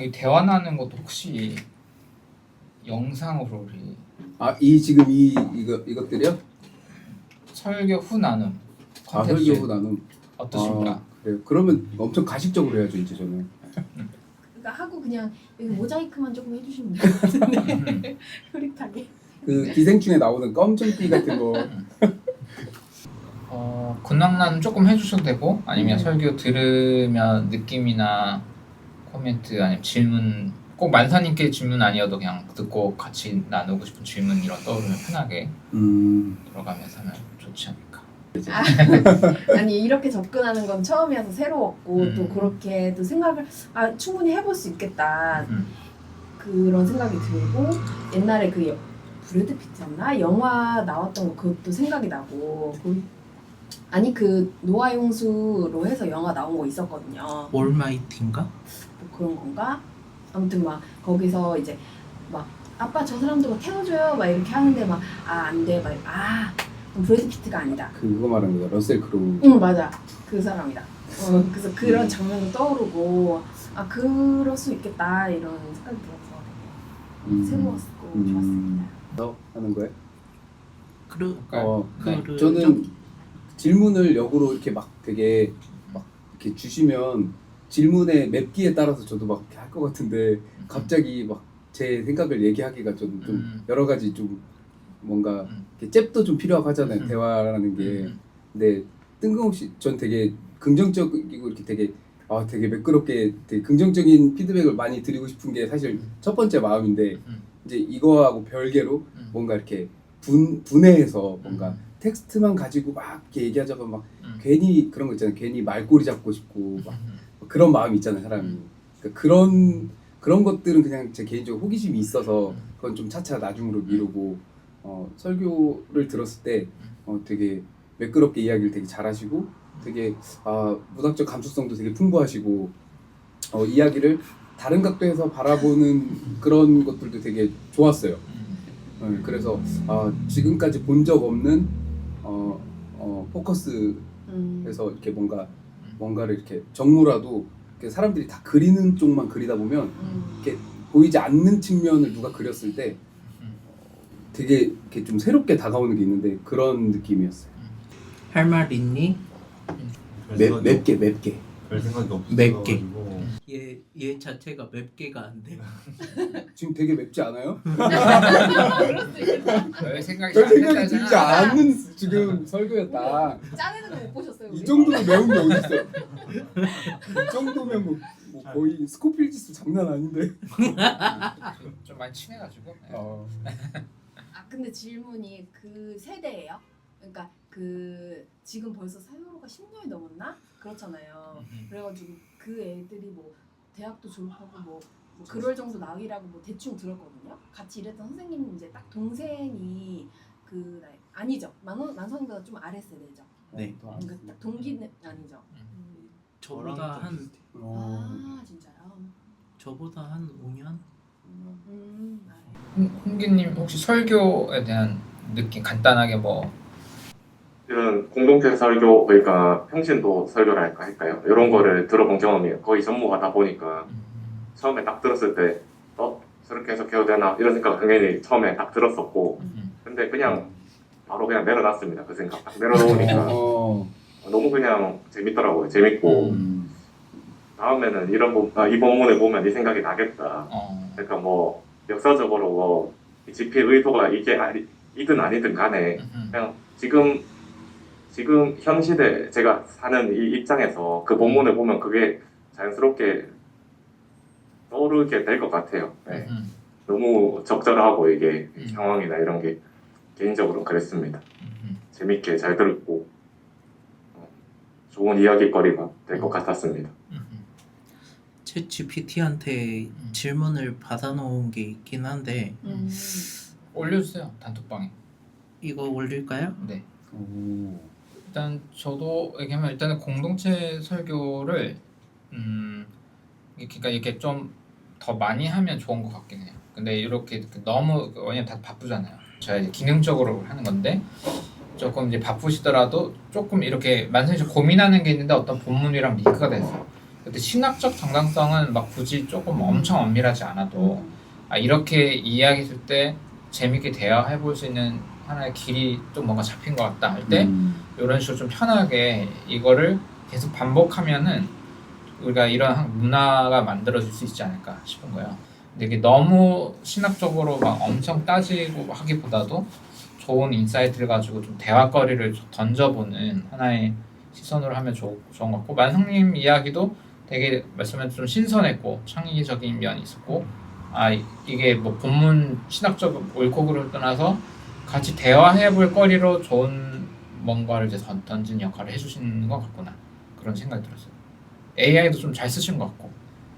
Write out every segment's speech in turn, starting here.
이 대화 나누는 것도 혹시 영상으로 우리 이 지금 이것들이요? 설교 후 나눔 설교 컨텐츠 후 나눔. 어떠십니까? 그래요. 그러면 엄청 가식적으로 해야죠 이제 저는. 그러니까 하고 그냥 여기 모자이크만 조금 해주시면 될 것 같은데 흐릿하게. 그 기생충에 나오는 껌충띠 같은 거. 근황 나눔 조금 해주셔도 되고 아니면 설교 들으면 느낌이나 코멘트 아니면 질문 꼭 만사님께 질문 아니어도 그냥 듣고 같이 나누고 싶은 질문 이런 떠오르면 편하게 들어가면서 하면 좋지 않을까. 아니 이렇게 접근하는 건 처음이어서 새로웠고 또 그렇게 또 생각을 충분히 해볼 수 있겠다 그런 생각이 들고 옛날에 그 브래드 피트였나 영화 나왔던 거 그것도 생각이 나고 아니 그 노아 용수로 해서 영화 나온 거 있었거든요. 올마이티인가? 뭐 그런 건가? 아무튼 막 거기서 이제 막 아빠 저 사람들 뭐 태워줘요 막 이렇게 하는데 막 안 돼 막 브래드 피트가 아니다. 그거 말하는 거야. 러셀 크로우. 응 맞아 그 사람이다. 그래서 그런 장면도 떠오르고 그럴 수 있겠다 이런 생각이 들어서 되게 새로웠고 좋았습니다. 너 하는 거야? 네. 저는 질문을 역으로 이렇게 막 되게 막 이렇게 주시면 질문의 맵기에 따라서 저도 막 이렇게 할 것 같은데 갑자기 막 제 생각을 얘기하기가 좀 여러 가지 좀 뭔가 이렇게 잽도 좀 필요하고 하잖아요. 대화라는 게. 근데 뜬금없이 전 되게 긍정적이고 이렇게 되게 매끄럽게 되게 긍정적인 피드백을 많이 드리고 싶은 게 사실 첫 번째 마음인데 이제 이거하고 별개로 뭔가 이렇게 분해해서 뭔가 텍스트만 가지고 막 이렇게 얘기하자고 막 괜히 그런 거 있잖아요. 괜히 말꼬리 잡고 싶고 막 그런 마음이 있잖아요, 사람이. 그러니까 그런 것들은 그냥 제 개인적으로 호기심이 있어서 그건 좀 차차 나중으로 미루고 설교를 들었을 때 되게 매끄럽게 이야기를 되게 잘하시고 되게 문학적 감수성도 되게 풍부하시고 이야기를 다른 각도에서 바라보는 그런 것들도 되게 좋았어요. 그래서 지금까지 본 적 없는 포커스에서 이렇게 뭔가를 이렇게 정무라도 이렇게 사람들이 다 그리는 쪽만 그리다 보면 이렇게 보이지 않는 측면을 누가 그렸을 때 되게 이렇게 좀 새롭게 다가오는 게 있는데 그런 느낌이었어요. 할 말 있니? 맵게 별 생각이 맵게. 없어가지고 얘 자체가 맵게가 안 돼. 지금 되게 맵지 않아요? 별 생각이 별 안 생각이 된다잖아. 들지 않는 지금 설교였다. 짜내는 거 못 보셨어요? 이 정도로 매운 게 어딨어? 이 정도면 뭐 거의 스코필 지수 장난 아닌데. 좀 많이 친해가지고. 근데 질문이 그 세대예요? 그러니까 그 지금 벌써 세월호가 10년이 넘었나? 그렇잖아요. 그래가지고 그 애들이 뭐 대학도 졸업하고 뭐 그럴 정도 나이라고 뭐 대충 들었거든요. 같이 일했던 선생님 이제 딱 동생이 그 나이 아니죠. 만선이보다 좀 아래 세대죠. 네. 그러니까 딱 동기는 아니죠. 저보다 한 진짜요? 5년? 홍기님 혹시 설교에 대한 느낌 간단하게 뭐 이런 공동체 설교 그러니까 평신도 설교랄까 할까요? 이런 거를 들어본 경험이 거의 전무하다 보니까 처음에 딱 들었을 때 저렇게 해석해도 되나 이런 생각 당연히 처음에 딱 들었었고 근데 그냥 바로 그냥 내려놨습니다. 그 생각 딱 내려놓으니까 너무 그냥 재밌더라고요. 재밌고 다음에는 이 본문을 보면 이 생각이 나겠다. 그러니까 뭐 역사적으로 뭐 집필 의도가 이든 아니든 간에 그냥 지금 현 시대 제가 사는 이 입장에서 그 본문을 보면 그게 자연스럽게 떠오르게 될 것 같아요. 네. 너무 적절하고 이게 상황이나 이런 게 개인적으로 그랬습니다. 재밌게 잘 들었고 좋은 이야기거리가 될 것 같았습니다. 챗 GPT한테 질문을 받아놓은 게 있긴 한데 올려주세요 단톡방에. 이거 올릴까요? 네. 일단 저도 얘기하면 일단은 공동체 설교를 그러니까 이렇게 좀 더 많이 하면 좋은 것 같긴 해요. 근데 이렇게 너무 왜냐면 다 바쁘잖아요. 제가 이제 기능적으로 하는 건데 조금 이제 바쁘시더라도 조금 이렇게 만선이 고민하는 게 있는데 어떤 본문이랑 링크가 돼서 근데 신학적 정당성은 막 굳이 조금 엄청 엄밀하지 않아도 이렇게 이야기했을 때 재밌게 대화해 볼 수 있는 하나의 길이 좀 뭔가 잡힌 것 같다 할 때 이런 식으로 좀 편하게 이거를 계속 반복하면은 우리가 이런 문화가 만들어질 수 있지 않을까 싶은 거예요. 근데 이게 너무 신학적으로 막 엄청 따지고 하기보다도 좋은 인사이트를 가지고 좀 대화거리를 던져보는 하나의 시선으로 하면 좋은 것 같고, 만성님 이야기도 되게 말씀해 좀 신선했고 창의적인 면이 있었고, 이게 뭐 본문 신학적 옳고 그름을 떠나서 같이 대화해볼 거리로 좋은 뭔가를 이제 던진 역할을 해주시는 것 같구나, 그런 생각이 들었어요. AI도 좀 잘 쓰신 것 같고,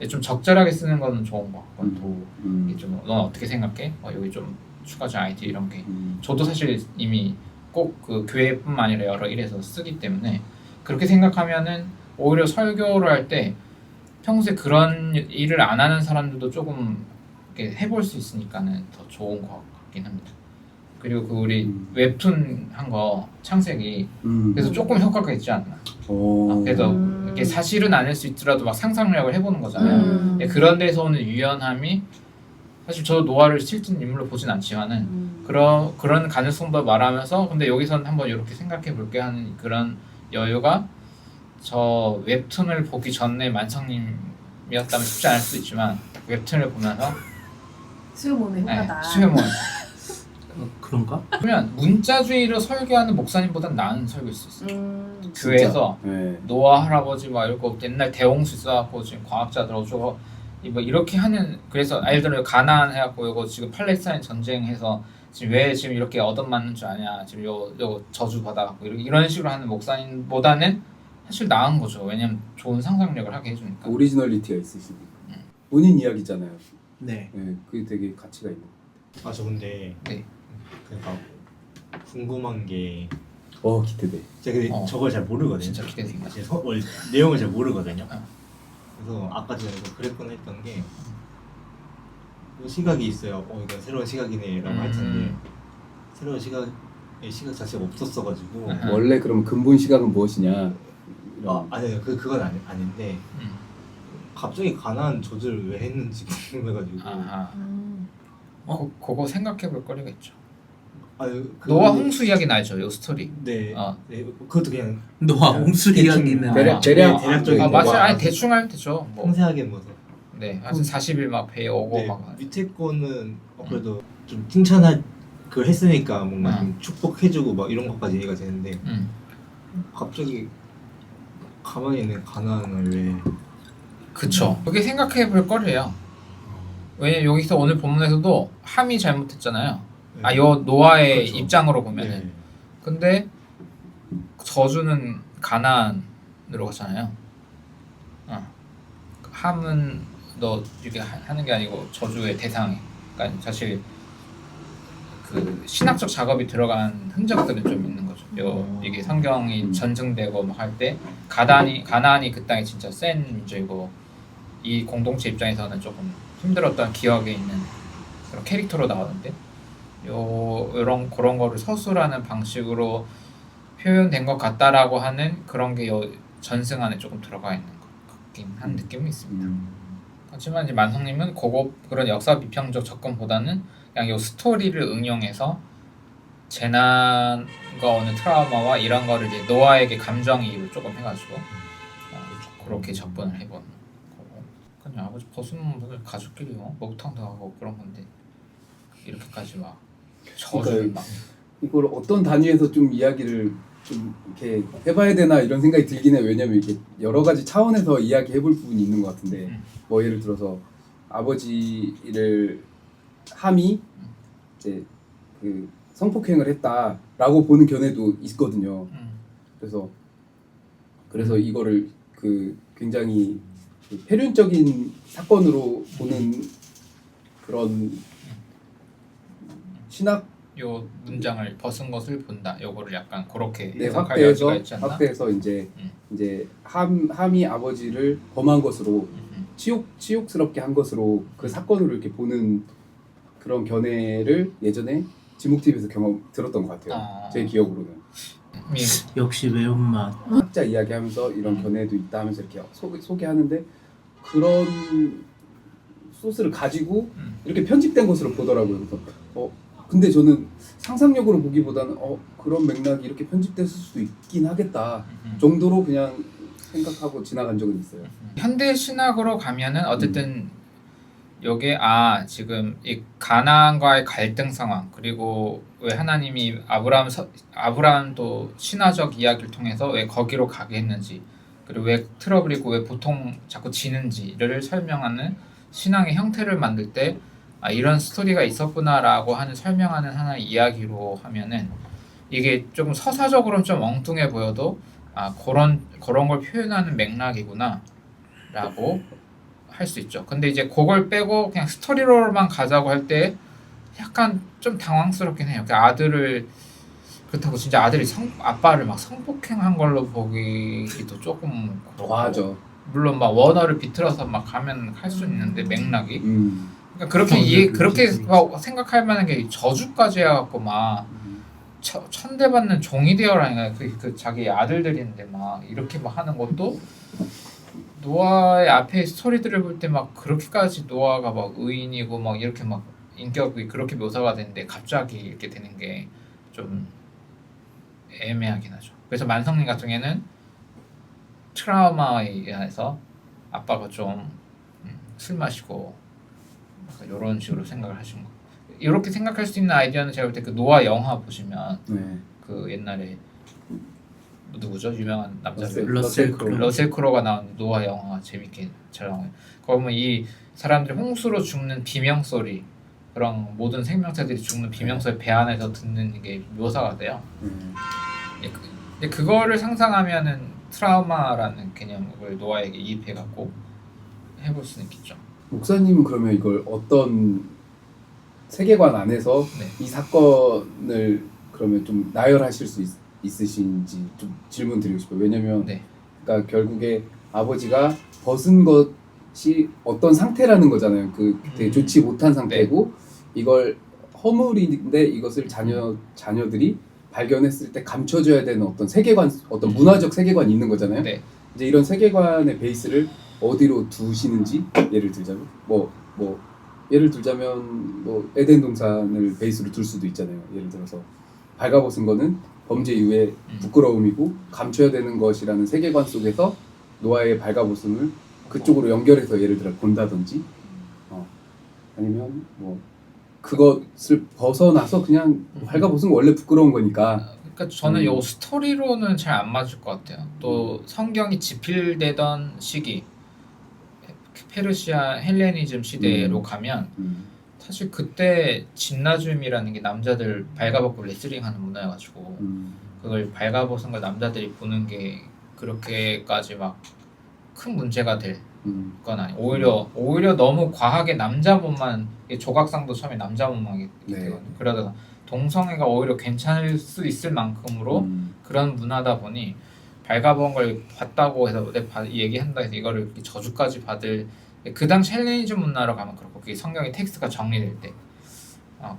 좀 적절하게 쓰는 거는 좋은 것 같고, 이게 좀 넌 어떻게 생각해? 여기 좀 추가적 아이디어 이런 게 저도 사실 이미 꼭 그 교회뿐만 아니라 여러 일에서 쓰기 때문에 그렇게 생각하면은 오히려 설교를 할 때 평소에 그런 일을 안 하는 사람들도 조금 이렇게 해볼 수 있으니까는 더 좋은 것 같긴 합니다. 그리고 그 우리 웹툰 한 거 창세기 그래서 조금 효과가 있지 않나. 그래서 이게 사실은 아닐 수 있더라도 막 상상력을 해보는 거잖아요. 그런 데서 오는 유연함이 사실 저도 노아를 실존 인물로 보진 않지만은 그런 가능성도 말하면서 근데 여기서는 한번 이렇게 생각해 볼게 하는 그런 여유가 저 웹툰을 보기 전에 만성님이었다면 쉽지 않을 수도 있지만 웹툰을 보면서 수요모의 효과다. 수요모 그런가? 그러면 문자주의로 설교하는 목사님보단 나은 설교일 수 있어요. 진짜? 교회에서 네. 노아 할아버지 막 이러고 옛날 대홍수 있어갖고 지금 과학자들 어쩌고 뭐 이렇게 하는, 그래서 예를 들어 가나안 해갖고 이거 지금 팔레스타인 전쟁해서 지금 왜 지금 이렇게 얻어맞는 줄 아냐, 지금 요 저주 받아갖고 이런 식으로 하는 목사님보다는 사실 나은 거죠. 왜냐면 좋은 상상력을 하게 해주니까. 오리지널리티가 있으시니까. 본인 이야기잖아요. 네. 네, 그게 되게 가치가 있는. 저 근데 네. 그러니까 궁금한 게 기대돼. 제가 근데 저걸 잘 모르거든요. 진짜 기대된다. 제 원래 내용을 잘 모르거든요. 어. 그래서 아까 전에 그랬구나 했던 게 시각이 있어요. 이건 새로운 시각이네라고 할 텐데 새로운 시각 자체가 없었어가지고 원래 그럼 근본 시각은 무엇이냐? 아니요 그건 아닌데 갑자기 가나안 저주를 왜 했는지 궁금해가지고 그거 생각해볼 거리가 있죠. 노아 노아 홍수 이야기는 알죠, 요 스토리. 네, 네 그것도 그냥 노아 홍수 대충 이야기는 대략적인 맞아요. 대충 하면 되죠. 뭐. 상세하게 뭐서 네, 하여튼 40일 막 배에 오고 네, 막. 밑에 거는 그래도 좀 칭찬할 그 했으니까 뭔가 좀 축복해주고 막 이런 것까지 이해가 되는데 갑자기 가만히 있는 가나안을 왜 그쵸. 그게 생각해볼 거리예요. 왜냐면 여기서 오늘 본문에서도 함이 잘못했잖아요. 요 노아의 그렇죠. 입장으로 보면은. 네. 근데 저주는 가나안으로 가잖아요. 함은 너 이렇게 하는 게 아니고 저주의 대상이. 그러니까 사실 그 신학적 작업이 들어간 흔적들은 좀 있는 거죠. 이게 성경이 전승되고 막 할 때 가나안이 그 땅에 진짜 센 문제고 이 공동체 입장에서는 조금 힘들었던 기억에 있는 그런 캐릭터로 나오는데 이런 그런 거를 서술하는 방식으로 표현된 것 같다라고 하는 그런 게 전승 안에 조금 들어가 있는 것 같긴 한 느낌이 있습니다. 하지만 이제 만성님은 그런 역사 비평적 접근보다는 그냥 이 스토리를 응용해서 재난과 오는 트라우마와 이런 거를 이제 노아에게 감정이입을 조금 해가지고 그렇게 접근을 해보는 거고. 그냥 아버지 벗은 분들 가족끼리 목욕탕도 하고 그런 건데 이렇게까지 막 저주를 막. 이걸 어떤 단위에서 좀 이야기를 좀 이렇게 해봐야 되나 이런 생각이 들긴 해요. 왜냐면 이게 여러 가지 차원에서 이야기해볼 부분이 있는 것 같은데 뭐 예를 들어서 아버지를 함이 이제 그 성폭행을 했다라고 보는 견해도 있거든요. 그래서 이거를 그 굉장히 그 폐륜적인 사건으로 보는 그런 신학 요 문장을 벗은 것을 본다. 요거를 약간 그렇게 네, 해석할 여지가 있지 않나? 확대해서 이제 함이 아버지를 범한 것으로 치욕스럽게 한 것으로 그 사건으로 이렇게 보는 그런 견해를 예전에 지목 TV에서 경험 들었던 것 같아요. 제 기억으로는 역시 매운맛. 학자 이야기하면서 이런 견해도 있다 하면서 이렇게 소개하는데 그런 소스를 가지고 이렇게 편집된 것으로 보더라고요. 그래서 근데 저는 상상력으로 보기보다는 그런 맥락이 이렇게 편집됐을 수도 있긴 하겠다 정도로 그냥 생각하고 지나간 적은 있어요. 현대 신학으로 가면은 어쨌든 요게 지금 이 가나안과의 갈등 상황, 그리고 왜 하나님이 아브라함도 신화적 이야기를 통해서 왜 거기로 가게 했는지, 그리고 왜 트러블이고 왜 보통 자꾸 지는지를 설명하는 신앙의 형태를 만들 때 이런 스토리가 있었구나라고 하는 설명하는 하나의 이야기로 하면은 이게 조금 서사적으로는 좀 엉뚱해 보여도 그런 걸 표현하는 맥락이구나 라고 할 수 있죠. 근데 이제 그걸 빼고 그냥 스토리로만 가자고 할 때 약간 좀 당황스럽긴 해요. 아들을 그렇다고 진짜 아들이 아빠를 막 성폭행한 걸로 보기도 조금 그렇고, 과하죠. 물론 막 원어를 비틀어서 막 가면 할 수 있는데 맥락이 그러니까 그렇게 생각할 만한 게 저주까지 해갖고 막 천대받는 종이 되어라니까 그 자기 아들들인데 막 이렇게 막 하는 것도 노아의 앞에 스토리들을 볼 때 막 그렇게까지 노아가 막 의인이고 막 이렇게 막 인격이 그렇게 묘사가 되는데 갑자기 이렇게 되는 게 좀 애매하긴 하죠. 그래서 만성님 같은 경우에는 트라우마에 의해서 아빠가 좀 술 마시고 이런 식으로 생각을 하신 거. 이렇게 생각할 수 있는 아이디어는 제가 볼 때 그 노아 영화 보시면 그 옛날에 누구죠? 유명한 남자 러셀 크로가 나온 노아 영화 재밌게 촬영해요. 거기 보면 이 사람들이 홍수로 죽는 비명 소리, 그런 모든 생명체들이 죽는 비명 소리 배 안에서 듣는 게 묘사가 돼요. 근데 그거를 상상하면은 트라우마라는 개념을 노아에게 이입해갖고 해볼 수는 있겠죠. 목사님은 그러면 이걸 어떤 세계관 안에서 이 사건을 그러면 좀 나열하실 수 있으신지 좀 질문 드리고 싶어요. 왜냐면 그러니까 결국에 아버지가 벗은 것이 어떤 상태라는 거잖아요. 그 되게 좋지 못한 상태고 이걸 허물인데 이것을 자녀들이 발견했을 때 감춰줘야 되는 어떤 세계관, 어떤 문화적 세계관이 있는 거잖아요. 이제 이런 세계관의 베이스를 어디로 두시는지 예를 들자면 예를 들자면 에덴 동산을 베이스로 둘 수도 있잖아요. 예를 들어서 발가벗은 거는 범죄 이후에 부끄러움이고 감춰야 되는 것이라는 세계관 속에서 노아의 발가벗음을 그쪽으로 연결해서 예를 들어 본다든지 아니면 그것을 벗어나서 그냥 발가벗은 거 원래 부끄러운 거니까. 그러니까 저는 요 스토리로는 잘 안 맞을 것 같아요. 또 성경이 지필되던 시기, 페르시아 헬레니즘 시대로 가면 사실 그때 진나줌이라는 게 남자들 발가벗고 레슬링하는 문화여가지고 그걸 발가벗은 걸 남자들이 보는 게 그렇게까지 막 큰 문제가 될 건 아니에요. 오히려 너무 과하게 남자 몸만, 조각상도 처음에 남자 몸만 되거든요. 그러다가 동성애가 오히려 괜찮을 수 있을 만큼으로 그런 문화다 보니 발가벗은 걸 봤다고 해서 얘기한다 해서 이거를 이렇게 저주까지 받을, 그 당시 헬레니즘 문화로 가면 그렇고 그게 성경의 텍스트가 정리될 때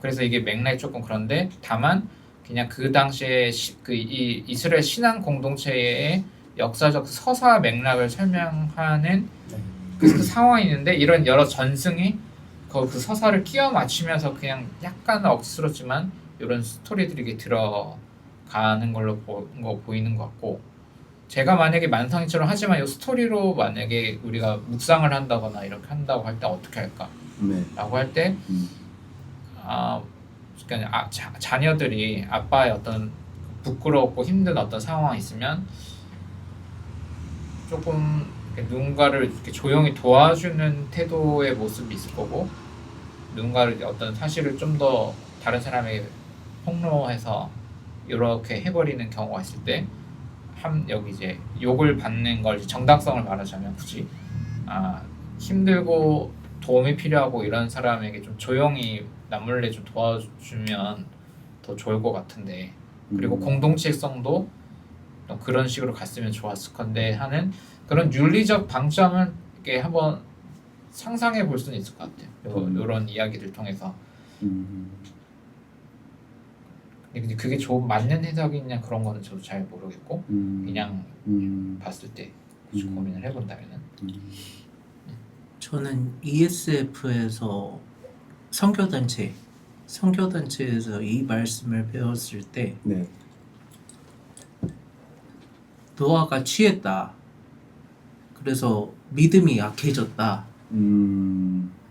그래서 이게 맥락이 조금 그런데, 다만 그냥 그 당시에 이 이스라엘 신앙 공동체의 역사적 서사 맥락을 설명하는 그 상황이 있는데 이런 여러 전승이 그 서사를 끼워 맞추면서 그냥 약간 억지스럽지만 이런 스토리들이 들어가는 걸로 보이는 것 같고, 제가 만약에 만성이처럼 하지만 이 스토리로 만약에 우리가 묵상을 한다거나 이렇게 한다고 할 때 어떻게 할까? 라고 할 때 그러니까 자녀들이 아빠의 어떤 부끄럽고 힘든 어떤 상황이 있으면 조금 누군가를 이렇게 조용히 도와주는 태도의 모습이 있을 거고, 누군가를 어떤 사실을 좀 더 다른 사람에게 폭로해서 이렇게 해버리는 경우가 있을 때 여기 이제 욕을 받는 걸 정당성을 말하자면 굳이 힘들고 도움이 필요하고 이런 사람에게 좀 조용히 남몰래 좀 도와주면 더 좋을 것 같은데, 그리고 공동체성도 그런 식으로 갔으면 좋았을 건데 하는 그런 윤리적 방점을 이렇게 한번 상상해 볼 수는 있을 것 같아요. 이런 이야기들 통해서. 근데 그게 좋은 맞는 해석이냐 그런 거는 저도 잘 모르겠고 그냥 봤을 때 굳이 고민을 해본다면은 저는 ESF에서 선교단체에서 이 말씀을 배웠을 때 네. 노아가 취했다. 그래서 믿음이 약해졌다.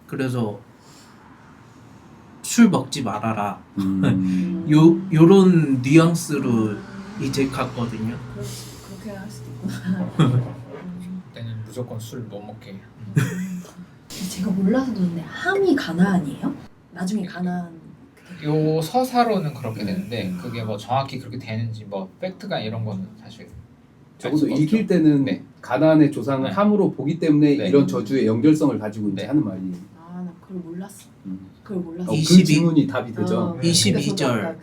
그래서 술 먹지 말아라. 요런 뉘앙스로 이제 갔거든요. 그렇게 할 수도 있구나. 그때는 무조건 술 못 먹게. 제가 몰라서 그런데 함이 가나안이에요? 나중에 가나안 요 서사로는 그렇게 되는데 그게 뭐 정확히 그렇게 되는지 뭐 팩트가 이런 거는 사실 적어도 알 수가 읽힐 없죠. 때는 네. 가나안의 조상을 네. 함으로 보기 때문에 네. 이런 저주의 연결성을 가지고 이제 네. 하는 말이에요. 아, 나 그걸 몰랐어. 음. 그걸 몰랐어. 그 22 질문이 답이 되죠. 그러니까 저도 22절. 아까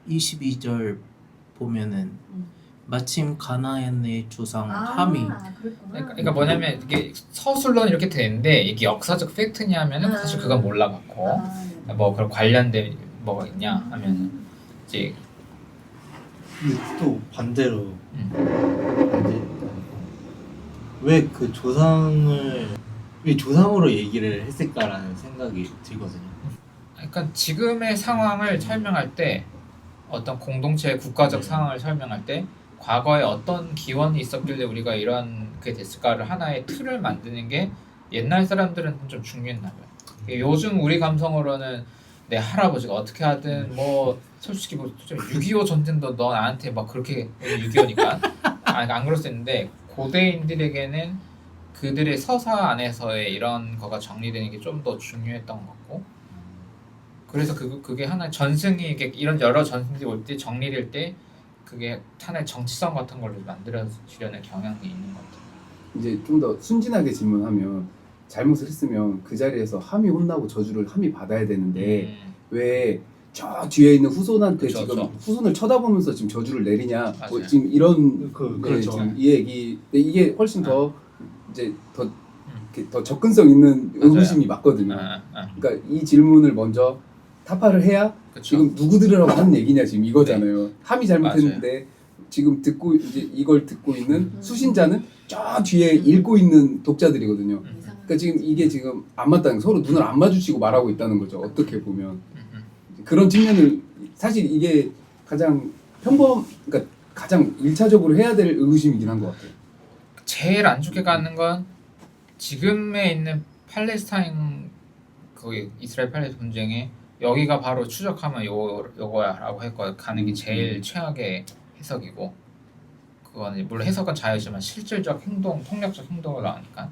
22절 보면은 마침 가나안의 조상 아, 함이 그랬구나. 그러니까 뭐냐면 이게 서술론 이렇게 되는데 이게 역사적 팩트냐면은 사실 그건 몰라갖고 네. 뭐 그런 관련된 뭐가 있냐 하면 이제 근데 또 반대로 왜 그 조상을 왜 조상으로 얘기를 했을까라는 생각이 들거든요. 그러니까 지금의 상황을 설명할 때 어떤 공동체의 국가적 상황을 설명할 때 과거에 어떤 기원이 있었길래 우리가 이런 게 됐을까를 하나의 틀을 만드는 게 옛날 사람들은 좀 중요했나 봐요. 요즘 우리 감성으로는 내 할아버지가 어떻게 하든 뭐 솔직히 뭐 6.25 전쟁도 너 나한테 막 그렇게 6.25니까 안 그럴 수 있는데 고대인들에게는 그들의 서사 안에서의 이런 거가 정리되는 게 좀 더 중요했던 것 같고 그래서 그게 하나의 전승이 이런 여러 전승들이 올 때 정리될 때 그게 하나의 정치성 같은 걸로 만들어지려는 경향이 있는 것 같아요. 이제 좀 더 순진하게 질문하면 잘못을 했으면 그 자리에서 함이 혼나고 저주를 함이 받아야 되는데 왜 저 뒤에 있는 후손한테 그쵸, 지금 그쵸. 후손을 쳐다보면서 지금 저주를 내리냐 뭐 맞아요. 지금 이런 그렇죠. 지금 이 얘기 근데 이게 훨씬 더 이제 더 이렇게 더 접근성 있는 맞아요. 의구심이 맞거든요. 아. 그러니까 이 질문을 먼저 타파를 해야 그쵸. 지금 누구들이라고 하는 얘기냐 지금 이거잖아요. 함이 잘못했는데 지금 듣고 이제 이걸 듣고 있는 수신자는 저 뒤에 읽고 있는 독자들이거든요. 그러니까 지금 이게 지금 안 맞다는 서로 눈을 안 마주치고 말하고 있다는 거죠. 어떻게 보면 그런 측면을 사실 이게 가장 그러니까 가장 1차적으로 해야 될 의구심이긴 한 것 같아요. 제일 안 좋게 가는 건 지금에 있는 팔레스타인 거기 이스라엘 팔레스타인 분쟁에 여기가 바로 추적하면 요거야라고 해서 가는 게 제일 최악의 해석이고 그거는 물론 해석은 자유지만 실질적 행동, 폭력적 행동을 나오니까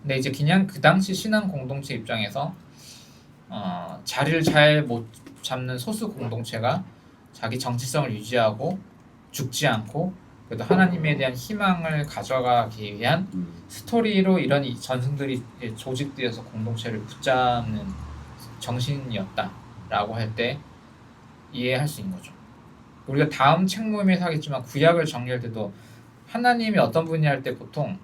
근데 이제 그냥 그 당시 신앙 공동체 입장에서 자리를 잘 못 잡는 소수 공동체가 자기 정체성을 유지하고 죽지 않고 그래도 하나님에 대한 희망을 가져가기 위한 스토리로 이런 전승들이 조직되어서 공동체를 붙잡는 정신이었다라고 할 때 이해할 수 있는 거죠. 우리가 다음 책 모임에서 하겠지만 구약을 정리할 때도 하나님이 어떤 분이 할 때 보통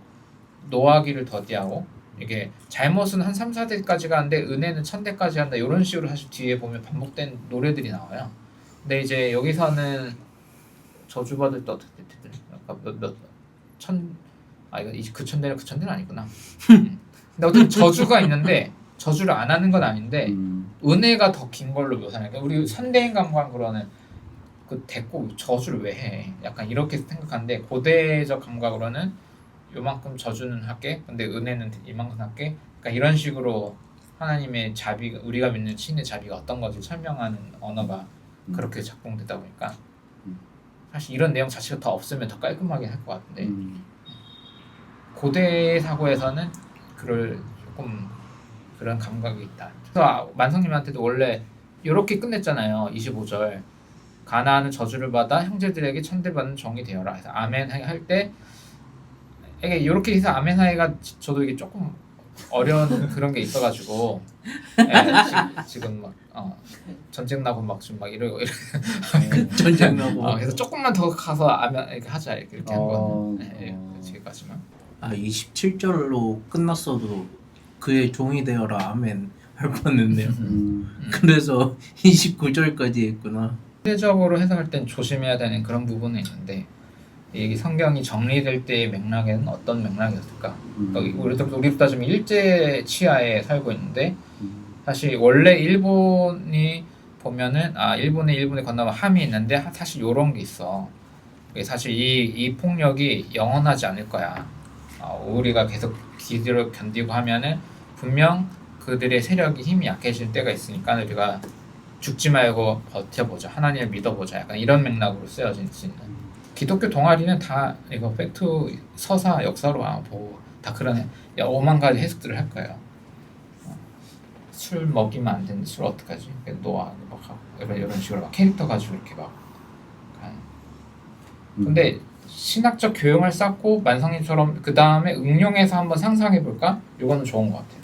노하기를 더디하고 이게 잘못은 한 3, 4대까지 가는데 은혜는 1000대까지 한다 이런 식으로 사실 뒤에 보면 반복된 노래들이 나와요. 근데 이제 여기서는 저주받을 때 어떻게 됐든 이거 그 천대는 그 천대는 아니구나. 근데 어떤 저주가 있는데 저주를 안 하는 건 아닌데 은혜가 더 긴 걸로 묘사하니까 우리 선대인 감각으로는 그 됐고 저주를 왜 해? 약간 이렇게 생각하는데 고대적 감각으로는 요만큼 저주는 할게. 근데 은혜는 이만큼 할게. 그러니까 이런 식으로 하나님의 자비, 우리가 믿는 신의 자비가 어떤 건지 설명하는 언어가 그렇게 작동되다 보니까 사실 이런 내용 자체가 더 없으면 더 깔끔하게 할 것 같은데 고대 사고에서는 조금 그런 감각이 있다. 그래서 만성님한테도 원래 이렇게 끝냈잖아요. 25절 가나안은 저주를 받아 형제들에게 천대받는 종이 되어라. 그래서 아멘 할 때 이게 이렇게 해서 아멘 하기가 저도 이게 조금 어려운 그런 게 있어가지고 지금 막 전쟁 나고 막 지금 막 이러고 전쟁 나고 그래서 조금만 더 가서 아멘 이렇게 하자 이렇게 한 거. 지금까지만. 27절로 끝났어도 그의 종이 되어라 아멘 할 뻔했네요. 그래서 29절까지 했구나. 시대적으로 해석할 땐 조심해야 되는 그런 부분은 있는데 이 성경이 정리될 때의 맥락에는 어떤 맥락이었을까? 그러니까 우리도 따지면 일제 치하에 살고 있는데 사실 원래 일본이 보면은 일본에 건너면 함이 있는데 사실 요런 게 있어. 사실 이 폭력이 영원하지 않을 거야. 우리가 계속 기대로 견디고 하면은 분명 그들의 세력이 힘이 약해질 때가 있으니까 우리가 죽지 말고 버텨보자. 하나님을 믿어보자. 약간 이런 맥락으로 쓰여진 있는. 기독교 동아리는 다 이거 팩트 서사 역사로 보고 다 그런 오만 가지 해석들을 할 거예요. 술 먹이면 안 되는데 술 어떡하지? 노아 막 이런 식으로 막 캐릭터 가지고 이렇게 막. 근데 신학적 교養을 쌓고 만성님처럼 그 다음에 응용해서 한번 상상해 볼까? 이거는 좋은 것 같아요.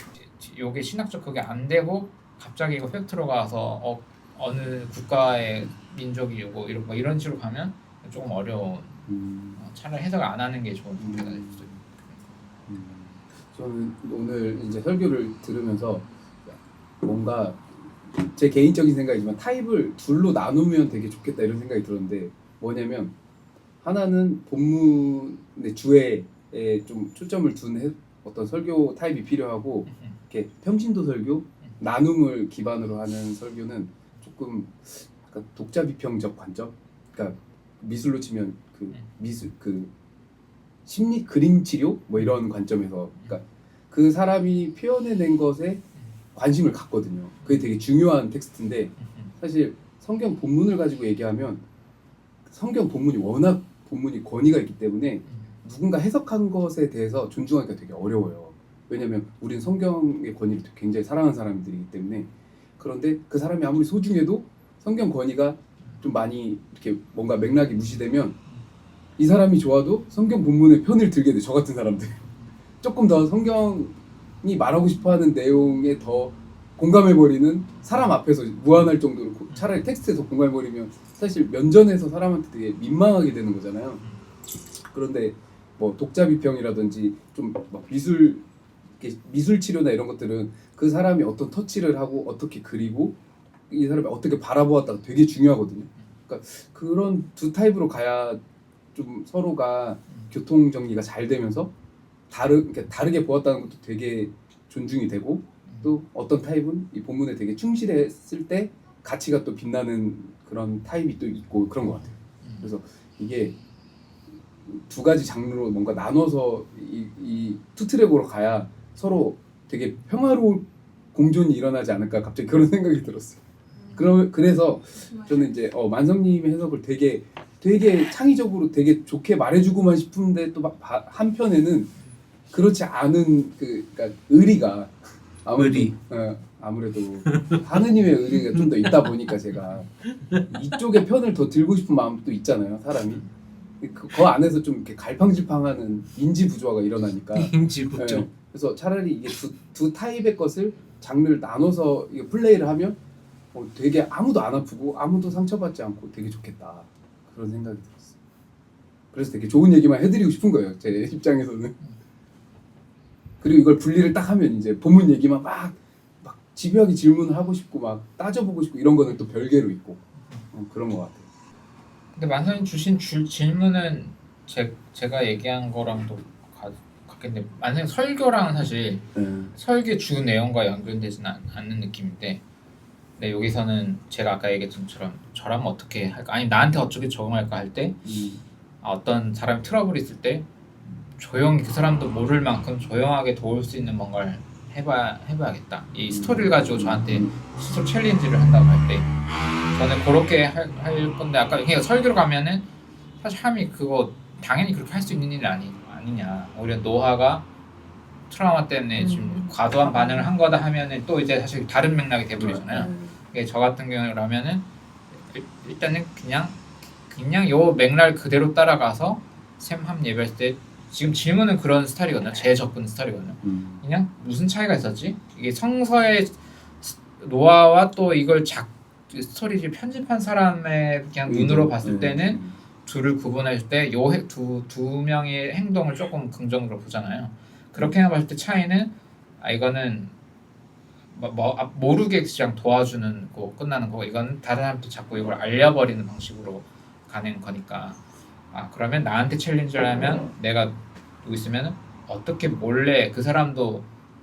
요게 신학적 그게 안 되고 갑자기 이거 팩트로 가서 어느 국가의 민족이 요거 이런 식으로 가면 조금 어려운. 차라리 해석을 안 하는 게 좋은 선택이 될 수도 있고. 저는 오늘 이제 설교를 들으면서 뭔가 제 개인적인 생각이지만 타입을 둘로 나누면 되게 좋겠다 이런 생각이 들었는데 뭐냐면 하나는 본문의 주에 좀 초점을 둔 어떤 설교 타입이 필요하고 이렇게 평신도 설교, 나눔을 기반으로 하는 설교는 조금 약간 독자 비평적 관점, 그러니까 미술로 치면 그 심리 그림 치료 뭐 이런 관점에서 그러니까 그 사람이 표현해낸 것에 관심을 갖거든요. 그게 되게 중요한 텍스트인데 사실 성경 본문을 가지고 얘기하면 성경 본문이 워낙 본문이 권위가 있기 때문에 누군가 해석한 것에 대해서 존중하기가 되게 어려워요. 왜냐면 우리는 성경의 권위를 굉장히 사랑하는 사람들이기 때문에. 그런데 그 사람이 아무리 소중해도 성경 권위가 좀 많이 이렇게 뭔가 맥락이 무시되면 이 사람이 좋아도 성경 본문의 편을 들게 돼. 저 같은 사람들 조금 더 성경이 말하고 싶어하는 내용에 더 공감해버리는 사람 앞에서 무한할 정도로 차라리 텍스트에서 공감해버리면 사실 면전에서 사람한테 되게 민망하게 되는 거잖아요. 그런데 뭐 독자 비평이라든지 좀 막 미술 치료나 이런 것들은 그 사람이 어떤 터치를 하고 어떻게 그리고 이 사람이 어떻게 바라보았다가 되게 중요하거든요. 그러니까 그런 두 타입으로 가야 좀 서로가 교통 정리가 잘 되면서 다르게 보았다는 것도 되게 존중이 되고 또 어떤 타입은 이 본문에 되게 충실했을 때 가치가 또 빛나는 그런 타입이 또 있고 그런 것 같아요. 그래서 이게 두 가지 장르로 뭔가 나눠서 이 투트랙으로 가야 서로 되게 평화로운 공존이 일어나지 않을까 갑자기 그런 생각이 들었어요. 그래서 저는 이제 만성님의 해석을 되게 창의적으로 되게 좋게 말해주고만 싶은데 또 한편에는 그렇지 않은 그러니까 의리가 아무래도 하느님의 의리가 좀 더 있다 보니까 제가 이쪽의 편을 더 들고 싶은 마음도 있잖아요, 사람이. 그 안에서 좀 이렇게 갈팡질팡하는 인지 부조화가 일어나니까. 인지 부조. 네, 그래서 차라리 이게 두 타입의 것을 장르를 나눠서 이게 플레이를 하면 되게 아무도 안 아프고 아무도 상처받지 않고 되게 좋겠다 그런 생각이 들었어요. 그래서 되게 좋은 얘기만 해드리고 싶은 거예요, 제 입장에서는. 그리고 이걸 분리를 딱 하면 이제 본문 얘기만 막 집요하게 질문을 하고 싶고 막 따져보고 싶고 이런 거는 또 별개로 있고 그런 것 같아요. 근데 만선님 주신 질문은 제가 얘기한 거랑도 같겠는데 만선님 설교랑 사실 설교 주 내용과 연결되지는 않는 느낌인데 근데 여기서는 제가 아까 얘기했던 것처럼 저라면 어떻게 할까 아니 나한테 어떻게 적응할까 할 때 어떤 사람이 트러블이 있을 때 조용히 그 사람도 모를 만큼 조용하게 도울 수 있는 뭔가를 해봐야겠다. 이 스토리를 가지고 저한테 스스로 챌린지를 한다고 할 때 저는 그렇게 할 건데 아까 그냥 설교로 가면은 사실 함이 그거 당연히 그렇게 할 수 있는 일이 아니냐. 오히려 노아가 트라우마 때문에 지금 과도한 반응을 한 거다 하면은 또 이제 사실 다른 맥락이 돼버리잖아요. 저 같은 경우라면은 일단은 그냥 요 맥락 그대로 따라가서 샘함 예배할 때 지금 질문은 그런 스타일이거든요. 제 접근 스타일이거든요. 그냥 무슨 차이가 있었지? 이게 성서의 노아와 또 이걸 스토리를 편집한 사람의 그냥 눈으로 봤을 때는 둘을 구분할 때 요 두 명의 행동을 조금 긍정적으로 보잖아요. 그렇게 봤을 때 차이는 이거는 모르게 그냥 도와주는 거 끝나는 거고 이건 다른 사람한테 자꾸 이걸 알려버리는 방식으로 가는 거니까 그러면 나한테 챌린지를 하면 내가 여기 있으면 어떻게 몰래 그 사람도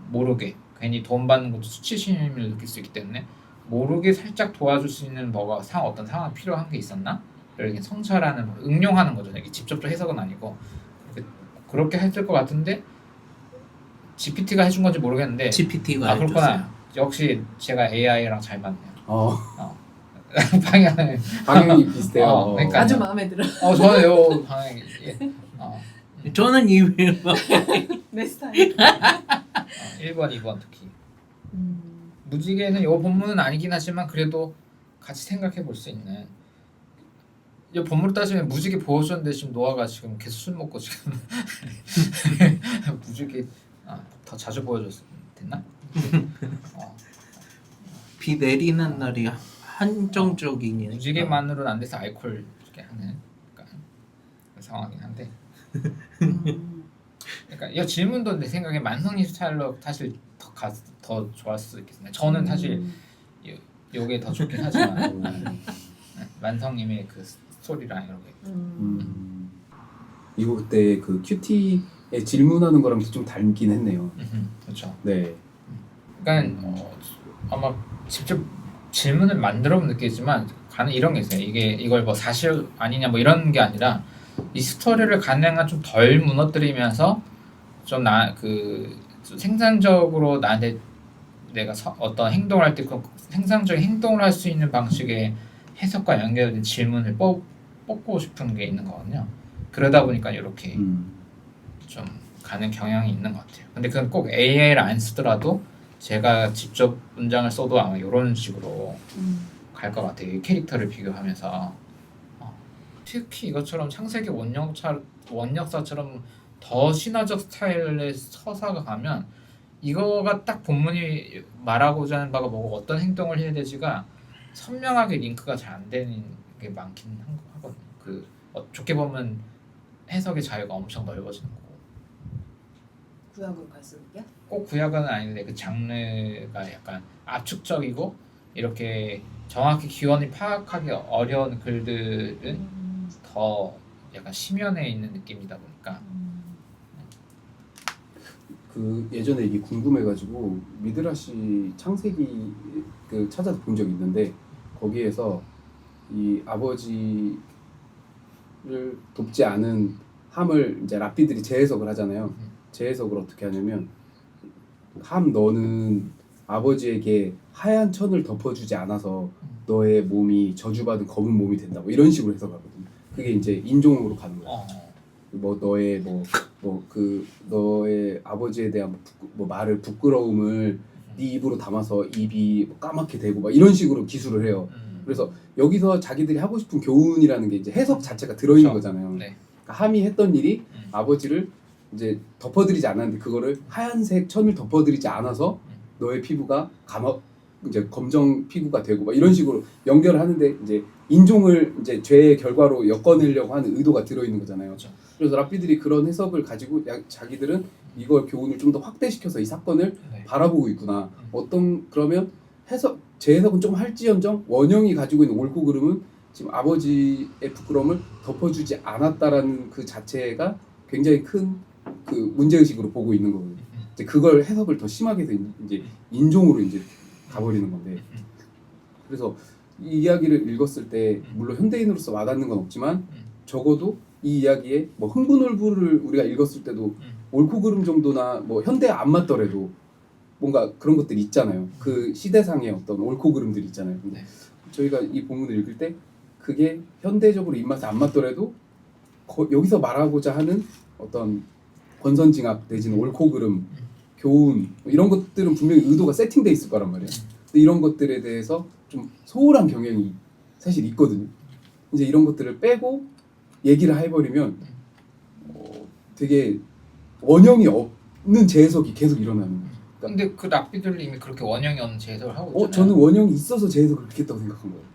모르게 괜히 돈 받는 것도 수치심을 느낄 수 있기 때문에 모르게 살짝 도와줄 수 있는 어떤 상황이 필요한 게 있었나? 이렇게 성찰하는 응용하는 거죠. 이게 직접적 해석은 아니고 그렇게 했을 것 같은데 GPT가 해준 건지 모르겠는데 GPT가 그렇구나. 해줬어요. 역시 제가 AI랑 잘 맞네요. 방향이 비슷해요. 그러니까 아주 마음에 들어. 저는 요 방향이 저는 이미 내 스타일. 1번, 2번 특히 무지개는 요 본문은 아니긴 하지만 그래도 같이 생각해 볼 수 있는 이 본문을 따지면 무지개 보여줬는데 지금 노아가 지금 계속 술 먹고 지금 무지개 더 자주 보여줬으면 됐나? 비 내리는 날이 한정적이니 무지개만으로는 안 돼서 알코올 이렇게 하는 그러니까 상황이긴 한데 그러니까 이 질문도 내 생각에 만성이 스타일로 사실 더 좋았을 수도 있겠습니다. 저는 사실 요게 더 좋긴 하지만 만성님의 그 스토리랑 이런 게 이거 그때 그 큐티에 질문하는 거랑 좀 닮긴 했네요. 그렇죠. 네. 그러니까 아마 직접 질문을 만들어 보면 느끼지만 가는 이런 게 있어요. 이걸 뭐 사실 아니냐 뭐 이런 게 아니라 이 스토리를 가능한 좀 덜 무너뜨리면서 좀 생산적으로 나한테 내가 어떤 행동을 할 때 그 생산적인 행동을 할 수 있는 방식의 해석과 연결된 질문을 뽑고 싶은 게 있는 거거든요. 그러다 보니까 이렇게 좀 가는 경향이 있는 것 같아요. 근데 그건 꼭 AI를 안 쓰더라도 제가 직접 문장을 써도 아마 이런 식으로 갈 것 같아요. 이 캐릭터를 비교하면서 특히 이것처럼 창세기 원역사처럼 더 신화적 스타일의 서사가 가면 이거가 딱 본문이 말하고자 하는 바가 뭐고 어떤 행동을 해야 되지가 선명하게 링크가 잘 안 되는 게 많긴 하거든요. 좋게 보면 해석의 자유가 엄청 넓어지는 거고 구약으로 갈수록요? 꼭 구약은 아닌데 그 장르가 약간 압축적이고 이렇게 정확히 기원을 파악하기 어려운 글들은 더 약간 심연에 있는 느낌이다 보니까 그 예전에 이게 궁금해가지고 미드라시 창세기 그 찾아서 본 적이 있는데 거기에서 이 아버지를 돕지 않은 함을 이제 랍비들이 재해석을 하잖아요. 재해석을 어떻게 하냐면 함 너는 아버지에게 하얀 천을 덮어주지 않아서 너의 몸이 저주받은 검은 몸이 된다고 이런 식으로 해석하거든요. 그게 이제 인종으로 가는 거예요. 뭐 너의 너의 아버지에 대한 말을 부끄러움을 네 입으로 담아서 입이 까맣게 되고 막 이런 식으로 기술을 해요. 그래서 여기서 자기들이 하고 싶은 교훈이라는 게 이제 해석 자체가 들어있는 그렇죠. 거잖아요. 네. 그러니까 함이 했던 일이 아버지를 이제 덮어드리지 않았는데 그거를 하얀색 천을 덮어드리지 않아서 너의 피부가 이제 검정 피부가 되고 막 이런 식으로 연결을 하는데 이제 인종을 이제 죄의 결과로 엮어내려고 하는 의도가 들어있는 거잖아요. 그렇죠. 그래서 랍비들이 그런 해석을 가지고 자기들은 이걸 교훈을 좀 더 확대시켜서 이 사건을 바라보고 있구나. 그러면 제 해석은 좀 할지언정 원형이 가지고 있는 옳고 그름은 지금 아버지의 부끄러움을 덮어주지 않았다라는 그 자체가 굉장히 큰 그 문제의식으로 보고 있는 거거든요. 이제 그걸 해석을 더 심하게 해서 이제 인종으로 이제 가버리는 건데 그래서 이 이야기를 읽었을 때 물론 현대인으로서 와닿는 건 없지만 적어도 이 이야기에 뭐 흥분울부를 우리가 읽었을 때도 옳고 그름 정도나 뭐 현대에 안 맞더라도 뭔가 그런 것들이 있잖아요. 그 시대상의 어떤 옳고 그름들이 있잖아요. 근데 저희가 이 본문을 읽을 때 그게 현대적으로 입맛에 안 맞더라도 여기서 말하고자 하는 어떤 권선징악 내지는 옳고 그름, 교훈 이런 것들은 분명히 의도가 세팅돼 있을 거란 말이에요. 근데 이런 것들에 대해서 좀 소홀한 경향이 사실 있거든요. 이제 이런 것들을 빼고 얘기를 해버리면 되게 원형이 없는 재해석이 계속 일어나는 거예요. 근데 그 랍비들이 이미 그렇게 원형이 없는 재해석을 하고 있잖아요. 저는 원형이 있어서 재해석을 그렇게 했다고 생각한 거예요.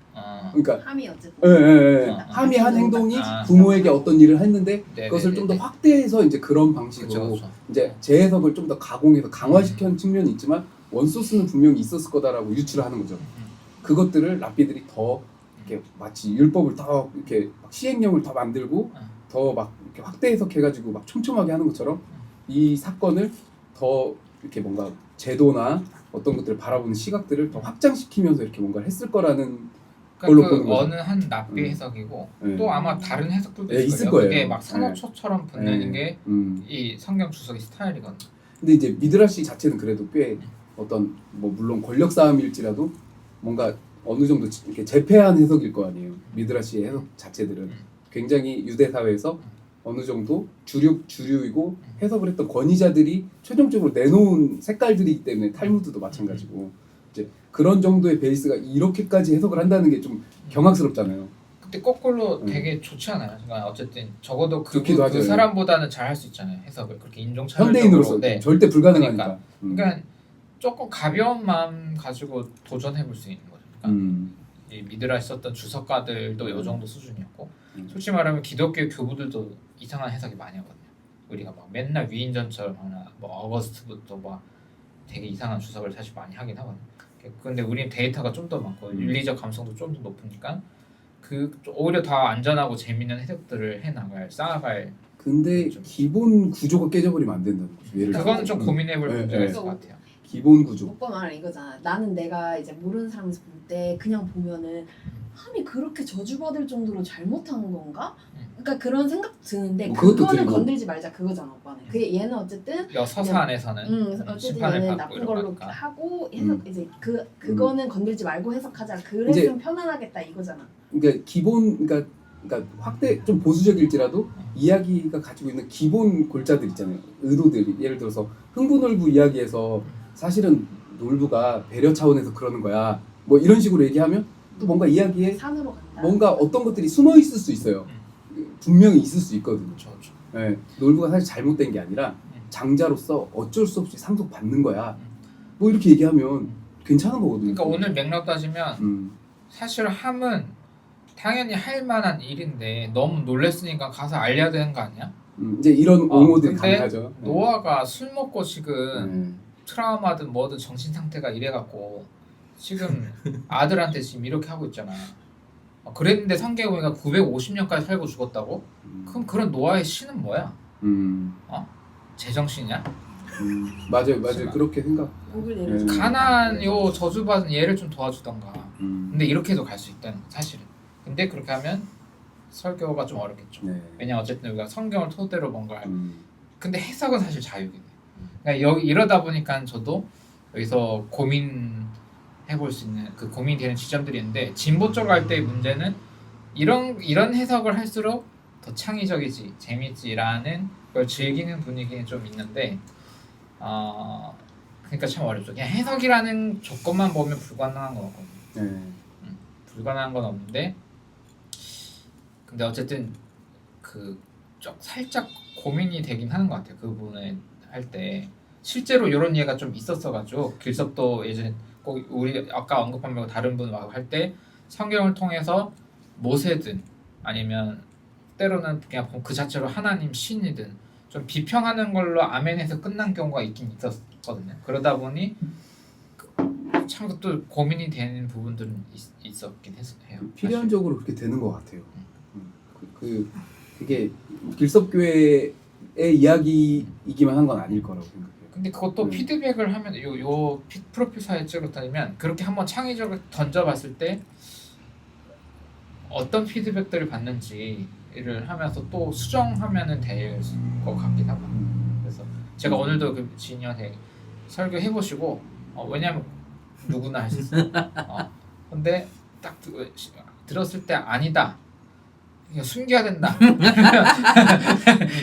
그러니까 함이 어쨌든 함이 한 행동이 부모에게 어떤 일을 했는데 그것을 좀 더 확대해서 이제 그런 방식으로 그쵸. 이제 재해석을 좀 더 가공해서 강화시킨 측면이 있지만 원소스는 분명히 있었을 거다라고 유추를 하는 거죠. 그것들을 랍비들이 더 이렇게 마치 율법을 더 이렇게 막 시행령을 더 만들고 더 막 이렇게 확대 해석해가지고 막 촘촘하게 하는 것처럼 이 사건을 더 이렇게 뭔가 제도나 어떤 것들을 바라보는 시각들을 더 확장시키면서 이렇게 뭔가 했을 거라는 걸로 그러니까 보는 그 거죠. 어느 한 납비 해석이고 네. 또 아마 다른 해석들도 네, 있을 있을 거예요. 거예요. 그게 막 산호초처럼 붙는 게 음. 이 성경 주석의 스타일이거든. 근데 이제 미드라시 자체는 그래도 꽤 어떤 뭐 물론 권력 싸움일지라도 뭔가 어느 정도 이렇게 재패한 해석일 거 아니에요. 미드라시의 해석 자체들은 굉장히 유대 사회에서 어느 정도 주류이고 해석을 했던 권위자들이 최종적으로 내놓은 색깔들이기 때문에 탈무드도 마찬가지고 이제 그런 정도의 베이스가 이렇게까지 해석을 한다는 게 좀 경악스럽잖아요. 근데 거꾸로 되게 좋지 않아요? 그러니까 어쨌든 적어도 좋기도 하죠. 그 사람보다는 잘 할 수 있잖아요. 해석을 그렇게 인종차별적으로. 현대인으로서 네. 절대 불가능하니까. 그러니까 조금 가벼운 마음 가지고 도전해볼 수 있는 거죠. 그러니까 이 미드라시 썼던 주석가들도 이 정도 수준이었고 솔직히 말하면 기독교 교부들도 이상한 해석이 많이 하거든요. 우리가 막 맨날 위인전처럼 하나 뭐 어거스트부터 막 되게 이상한 주석을 사실 많이 하긴 하거든요. 근데 우리는 데이터가 좀 더 많고 윤리적 감성도 좀 더 높으니까 그 오히려 더 안전하고 재밌는 해석들을 쌓아갈. 근데 좀. 기본 구조가 깨져버리면 안 된다는 거죠. 예를 그거는 들어서. 좀 고민해볼 네, 문제가 네. 있을 것 같아요. 기본 구조. 오빠 말은 이거잖아. 나는 내가 이제 모르는 사람에서 볼 때 그냥 보면은 함이 그렇게 저주받을 정도로 잘못한 건가? 그러니까 그런 생각 드는데 뭐 그것도 그거는 들고. 건들지 말자 그거잖아 오빠는. 그 얘는 어쨌든 서사 안에서는 어쨌든 심판을 얘는 받고 나쁜 이런 걸로 거니까. 하고 해석 이제 그거는 건들지 말고 해석하자. 이제- 그랬으면 편안하겠다 이거잖아. 그러니까 기본 그러니까 확대 좀 보수적일지라도 이야기가 가지고 있는 기본 골자들 있잖아요. 의도들이 예를 들어서 흥부놀부 이야기에서 사실은 놀부가 배려 차원에서 그러는 거야. 뭐 이런 식으로 얘기하면 또 뭔가 이야기에 산으로 간다. 뭔가 어떤 것들이 숨어 있을 수 있어요. 분명히 있을 수 있거든요. 그렇죠. 네, 놀부가 사실 잘못된 게 아니라 장자로서 어쩔 수 없이 상속받는 거야. 뭐 이렇게 얘기하면 괜찮은 거거든요. 그러니까 오늘 맥락 따지면 사실 함은 당연히 할 만한 일인데 너무 놀랬으니까 가서 알려야 되는 거 아니야? 이제 이런 옹호들이 근데 가능하죠. 네. 노아가 술 먹고 지금 트라우마든 뭐든 정신 상태가 이래갖고 지금 아들한테 지금 이렇게 하고 있잖아. 그랬는데 성경에 보니까 950년까지 살고 죽었다고? 그럼 그런 노아의 신은 뭐야? 제정신이야? 맞아요. 그렇지만. 그렇게 생각. 목을 내려줘. 가난 요 저주받은 얘를 좀 도와주던가. 음. 근데 이렇게 해도 갈 수 있다는 거 사실은. 근데 그렇게 하면 설교가 좀 어렵겠죠. 네. 왜냐 어쨌든 우리가 성경을 토대로 뭔가. 근데 해석은 사실 자유긴 해. 그러니까 여기 이러다 보니까 저도 여기서 고민해볼 수 있는 그 고민이 되는 지점들이 있는데 진보 쪽 할 때의 문제는 이런 해석을 할수록 더 창의적이지 재밌지라는 걸 즐기는 분위기는 좀 있는데 그러니까 참 어렵죠. 그냥 해석이라는 조건만 보면 불가능한 건 없거든요. 네. 불가능한 건 없는데 근데 어쨌든 살짝 고민이 되긴 하는 것 같아요. 그 부분을 할 때 실제로 이런 예가 좀 있었어가지고 길섭도 예전에 꼭 우리 아까 언급한 말고 다른 분 막 할 때 성경을 통해서 모세든 아니면 때로는 그냥 그 자체로 하나님 신이든 좀 비평하는 걸로 아멘해서 끝난 경우가 있긴 있었거든요. 그러다 보니 참 또 고민이 되는 부분들은 있었긴 해요. 필연적으로 그렇게 되는 것 같아요. 그게 길섭교회의 이야기이기만 한 건 아닐 거라고 생각해요. 근데 그것도 피드백을 하면 요 프로필 사에 찍었다면 그렇게 한번 창의적으로 던져봤을 때 어떤 피드백들을 받는지를 하면서 또 수정하면은 될 것 같긴 하거든요. 그래서 제가 오늘도 그 지인한테 설교 해보시고 왜냐면 누구나 할 수 있어요. 근데 딱 들었을 때 아니다. 이거 숨겨야 된다.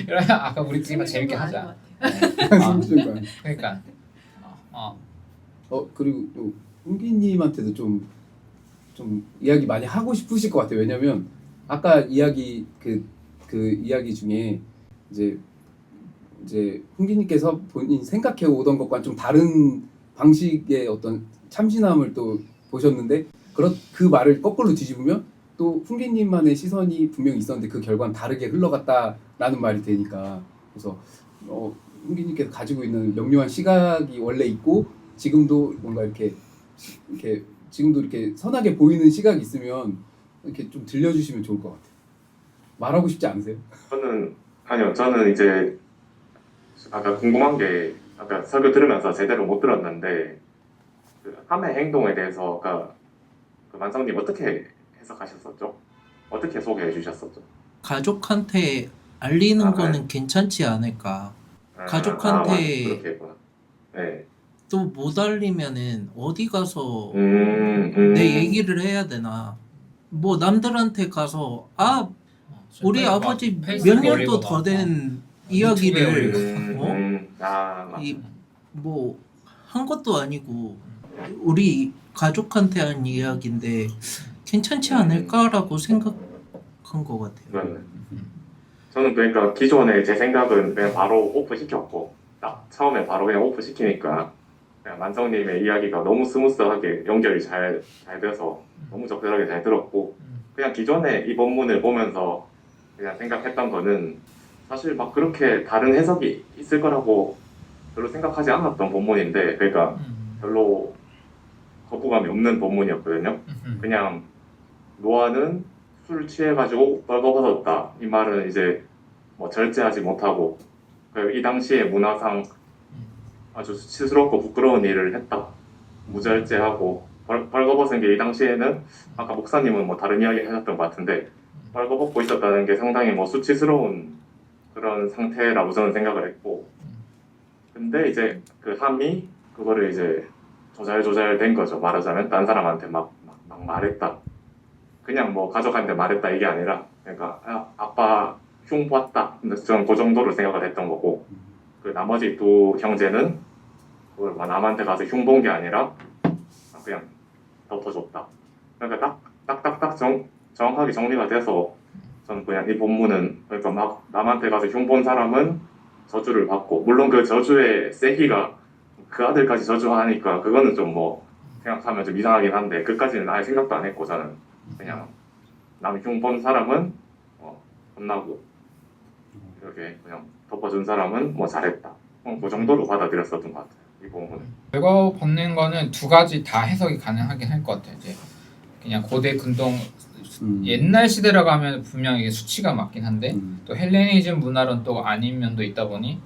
이러면 아까 우리끼리만 재밌게 하자. 그러니까 그리고 또 홍기님한테도 좀 이야기 많이 하고 싶으실 것 같아요. 왜냐면 아까 이야기 그 이야기 중에 이제 홍기님께서 본인 생각해 오던 것과 좀 다른 방식의 어떤 참신함을 또 보셨는데 그 말을 거꾸로 뒤집으면 또 훈기님만의 시선이 분명히 있었는데 그 결과는 다르게 흘러갔다라는 말이 되니까 그래서 훈기님께서 가지고 있는 명료한 시각이 원래 있고 지금도 뭔가 이렇게 지금도 이렇게 선하게 보이는 시각이 있으면 이렇게 좀 들려주시면 좋을 것 같아요. 말하고 싶지 않으세요? 저는 이제 아까 궁금한 게 아까 설교 들으면서 제대로 못 들었는데 그 함의 행동에 대해서 아까 그 만성님 어떻게 해석하셨었죠? 어떻게 소개해 주셨었죠? 가족한테 알리는 아, 거는 괜찮지 않을까. 가족한테 그렇게 했구나. 네. 또 못 알리면은 어디 가서 음. 내 얘기를 해야 되나. 뭐 남들한테 가서 우리 아버지 몇 년도 더 된 이야기를 뭐 한 것도 아니고 우리 가족한테 한 이야기인데 괜찮지 않을까라고 생각한 것 같아요. 네. 저는 그러니까 기존에 제 생각은 그냥 바로 오프 시켰고 딱 처음에 바로 그냥 오프 시키니까 그냥 만성님의 이야기가 너무 스무스하게 연결이 잘 돼서 너무 적절하게 잘 들었고 그냥 기존에 이 본문을 보면서 그냥 생각했던 거는 사실 막 그렇게 다른 해석이 있을 거라고 별로 생각하지 않았던 본문인데 그러니까 별로 거부감이 없는 본문이었거든요. 그냥 노아는 술 취해가지고 벌거벗었다. 이 말은 이제 뭐 절제하지 못하고 이 당시의 문화상 아주 수치스럽고 부끄러운 일을 했다. 무절제하고 벌거벗은 게 이 당시에는 아까 목사님은 뭐 다른 이야기 하셨던 것 같은데 벌거벗고 있었다는 게 상당히 뭐 수치스러운 그런 상태라고 저는 생각을 했고 근데 이제 그 함이 그거를 이제 조잘 된 거죠. 말하자면 딴 사람한테 막 말했다. 그냥 뭐 가족한테 말했다 이게 아니라 그러니까 아빠 흉 봤다. 근데 저는 그 정도로 생각을 했던 거고 그 나머지 두 형제는 그걸 남한테 가서 흉 본 게 아니라 그냥 덮어줬다. 그러니까 딱딱딱 정확하게 정리가 돼서 저는 그냥 이 본문은 그러니까 막 남한테 가서 흉 본 사람은 저주를 받고 물론 그 저주의 세기가 그 아들까지 저주하니까 그거는 좀 뭐 생각하면 좀 이상하긴 한데 그까지는 아예 생각도 안 했고 저는 그냥 남 흉 본 사람은 혼나고 이렇게 그냥 덮어준 사람은 뭐 잘했다. 그 정도로 받아들였었던 것 같아요. 이 부분은. 벌거벗는 거는 두 가지 다 해석이 가능하긴 할 것 같아요. 이제 그냥 고대 근동 옛날 시대라고 하면 분명 이게 수치가 맞긴 한데 또 헬레니즘 문화론 또 아닌 면도 있다 보니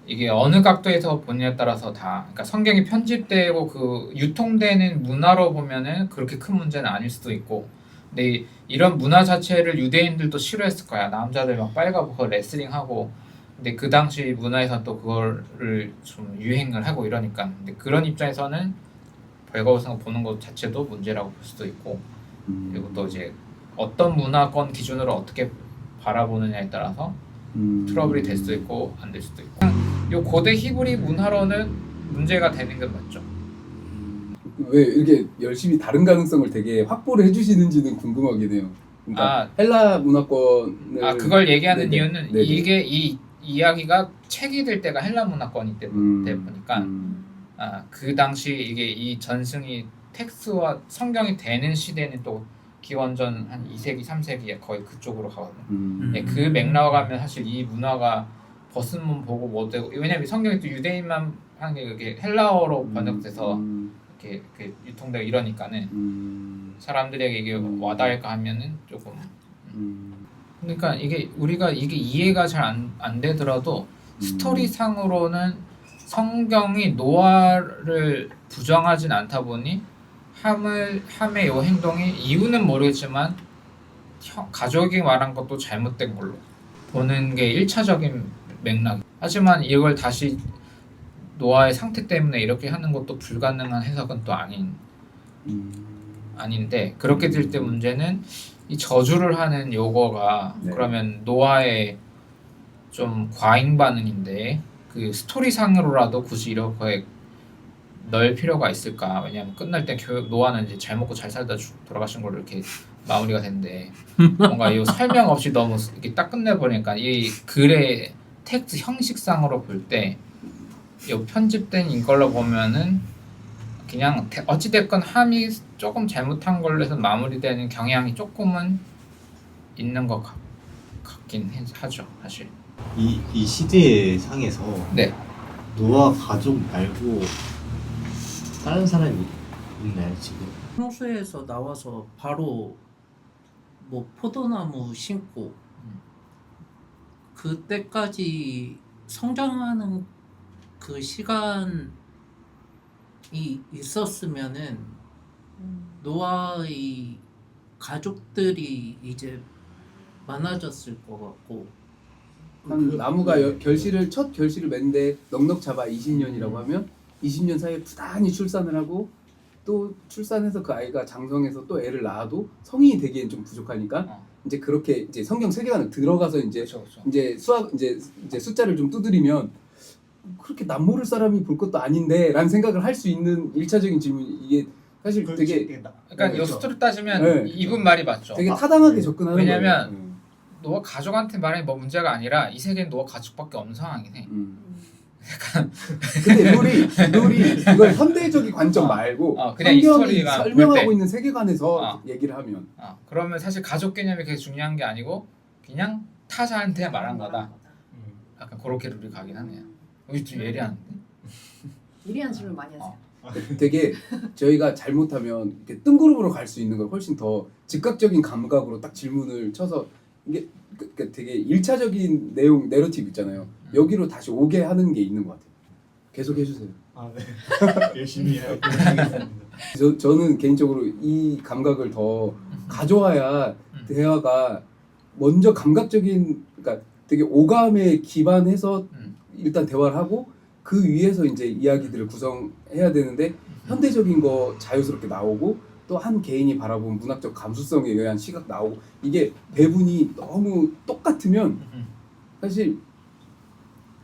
이게 어느 각도에서 보느냐에 따라서 다 그러니까 성경이 편집되고 그 유통되는 문화로 보면은 그렇게 큰 문제는 아닐 수도 있고 근데 이런 문화 자체를 유대인들도 싫어했을 거야. 남자들 막 빨가벗고 레슬링하고 근데 그 당시 문화에서 또 그거를 좀 유행을 하고 이러니까 근데 그런 입장에서는 벌거벗은 거 보는 것 자체도 문제라고 볼 수도 있고 그리고 또 이제 어떤 문화권 기준으로 어떻게 바라보느냐에 따라서 트러블이 될 수도 있고 안 될 수도 있고 요 고대 히브리 문화로는 문제가 되는 건 맞죠. 왜 이렇게 열심히 다른 가능성을 되게 확보를 해주시는지는 궁금하긴 해요. 그러니까 헬라 문화권을 그걸 얘기하는 네네. 이유는 네네. 이게 이 이야기가 책이 될 때가 헬라 문화권이 때 보니까 그 당시 이게 이 전승이 텍스와 성경이 되는 시대는 또 기원전 한 2세기, 3세기에 거의 그쪽으로 가거든요. 네, 그 맥락으로 가면 사실 이 문화가 벗으면 보고 뭐 되고 왜냐면 성경이 또 유대인만 하는 게 그게 헬라어로 번역돼서 이렇게 유통되고 이러니까는 사람들에게 이게 와닿을까 하면은 조금 그러니까 이게 우리가 이게 이해가 잘 안 되더라도 스토리상으로는 성경이 노아를 부정하진 않다 보니 함의 요 행동이 이유는 모르겠지만 가족이 말한 것도 잘못된 걸로 보는 게 1차적인 맥락. 하지만 이걸 다시 노아의 상태 때문에 이렇게 하는 것도 불가능한 해석은 또 아닌데 그렇게 될 때 문제는 이 저주를 하는 요거가 그러면 노아의 좀 과잉 반응인데 그 스토리상으로라도 굳이 이렇게 넣을 필요가 있을까? 왜냐하면 끝날 때 노아는 이제 잘 먹고 잘 살다 돌아가신 걸로 이렇게 마무리가 됐는데 뭔가 이 설명 없이 너무 이렇게 딱 끝내버리니까 이 글의 텍스트 형식상으로 볼 때 이 편집된 이걸로 보면은 그냥 어찌됐건 함이 조금 잘못한 걸로 해서 마무리되는 경향이 조금은 있는 것 같긴 하죠 사실. 이 시대 상에서 네. 노아 가족 말고 다른 사람이 있나요 지금? 평소에서 나와서 바로 뭐 포도나무 심고 그때까지 성장하는 그 시간이 있었으면은 노아의 가족들이 이제 많아졌을 것 같고 한 나무가 첫 결실을 맺는데 넉넉 잡아 20년이라고 하면 20년 사이에 부단히 출산을 하고 또 출산해서 그 아이가 장성해서 또 애를 낳아도 성인이 되기엔 좀 부족하니까 이제 그렇게 이제 성경 세계관을 들어가서 이제 그렇죠. 이제 이제 숫자를 좀 두드리면 그렇게 남모를 사람이 볼 것도 아닌데라는 생각을 할 수 있는 1차적인 질문이 이게 사실 되게 그러니까 이 그렇죠. 스토리 따지면 네. 이분 말이 맞죠. 되게 타당하게 접근하는 왜냐면 거예요. 노아 가족한테 말하면 뭐 문제가 아니라 이 세계는 노아 가족밖에 없는 상황이긴 해. 근데 룰이 이걸 현대적인 관점 말고 그냥 이 성경이 스토리만 설명하고 볼 때. 있는 세계관에서 얘기를 하면 그러면 사실 가족 개념이 그렇게 중요한 게 아니고 그냥 타자한테 말한 거다. 약간 그렇게 룰이 가긴 하네요. 여기 좀 예리한데. 예리한 질문 많이 하세요. 되게 저희가 잘못하면 이렇게 뜬구름으로 갈 수 있는 걸 훨씬 더 즉각적인 감각으로 딱 질문을 쳐서 이게 그러니까 되게 1차적인 내용 내러티브 있잖아요. 여기로 다시 오게 하는 게 있는 것 같아요. 계속 해주세요. 네. 열심히 하겠습니다. 저는 개인적으로 이 감각을 더 가져와야 대화가 먼저 감각적인 그러니까 되게 오감에 기반해서 일단 대화를 하고 그 위에서 이제 이야기들을 구성해야 되는데 현대적인 거 자유스럽게 나오고 또 한 개인이 바라본 문학적 감수성에 의한 시각 나오고 이게 배분이 너무 똑같으면 사실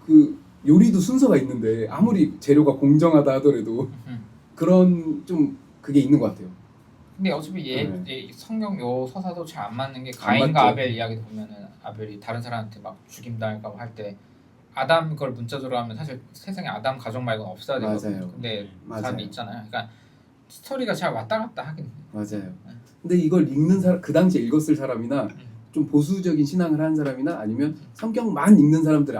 그 요리도 순서가 있는데 아무리 재료가 공정하다 하더라도 그런 좀 그게 있는 것 같아요. 근데 어차피 네. 성경 요 서사도 잘 안 맞는 게 안 가인과 맞죠. 아벨 이야기 보면은 아벨이 다른 사람한테 막 죽임당할까 할 때 아담 그걸 문자적으로 하면 사실 세상에 아담 가족 말고는 없어야 되거든요. 맞아요. 근데 맞아요. 사람이 있잖아요. 그러니까 스토리가 잘 왔다 갔다 하긴 해요. 맞아요. 근데 이걸 읽는 사람 그 당시에 읽었을 사람이나 좀 보수적인 신앙을 하는 사람이나 아니면 성경만 읽는 사람들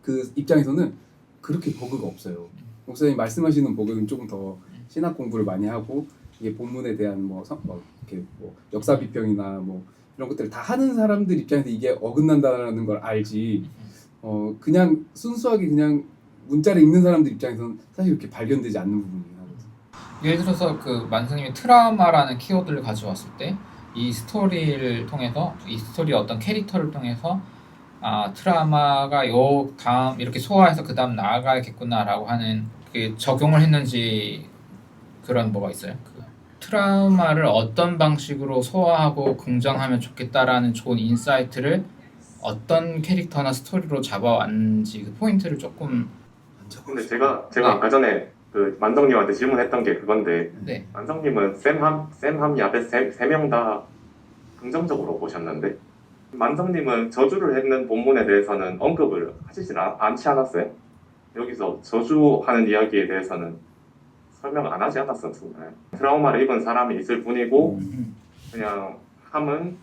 그 입장에서는 그렇게 버그가 없어요. 목사님 말씀하시는 버그는 조금 더 신학 공부를 많이 하고 이게 본문에 대한 이렇게 역사 비평이나 뭐 이런 것들을 다 하는 사람들 입장에서 이게 어긋난다는 걸 알지. 그냥 순수하게 그냥 문자를 읽는 사람들 입장에서는 사실 이렇게 발견되지 않는 부분이긴 하거든요. 예를 들어서 그 만수님이 트라우마라는 키워드를 가져왔을 때 이 스토리를 통해서 이 스토리의 어떤 캐릭터를 통해서 트라우마가 요 다음 이렇게 소화해서 그 다음 나아가야겠구나라고 하는 그 적용을 했는지 그런 뭐가 있어요? 그 트라우마를 어떤 방식으로 소화하고 긍정하면 좋겠다라는 좋은 인사이트를 어떤 캐릭터나 스토리로 잡아왔는지 그 포인트를 조금 근데 제가 아까 전에 그 만성님한테 질문했던 게 그건데 네. 만성님은 샘함 야벳 세 명 다 긍정적으로 보셨는데 만성님은 저주를 했는 본문에 대해서는 언급을 하시지 않지 않았어요? 여기서 저주하는 이야기에 대해서는 설명 안 하지 않았었나요? 트라우마를 입은 사람이 있을 뿐이고 그냥 함은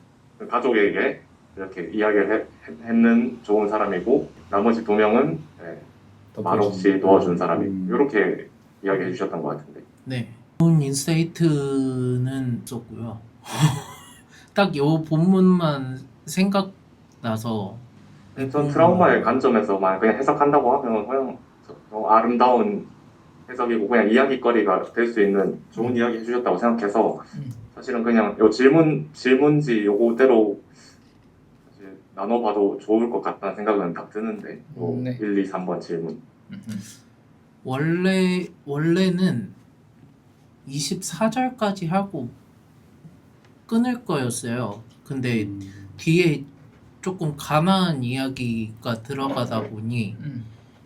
가족에게 이렇게 이야기를 했는 좋은 사람이고 나머지 2명은 말없이 도와준 사람이 이렇게 이야기해 주셨던 것 같은데. 네. 좋은 인사이트는 있었고요. 딱 요 본문만 생각나서 전 트라우마의 관점에서만 그냥 해석한다고 하면 그냥 아름다운 해석이고 그냥 이야기거리가 될 수 있는 좋은 이야기 해주셨다고 생각해서 사실은 그냥 요 질문지 요거대로 사실 나눠봐도 좋을 것 같다는 생각은 딱 드는데 네. 1, 2, 3번 질문. 원래는 24절까지 하고 끊을 거였어요. 근데 뒤에 조금 가나안 이야기가 들어가다 보니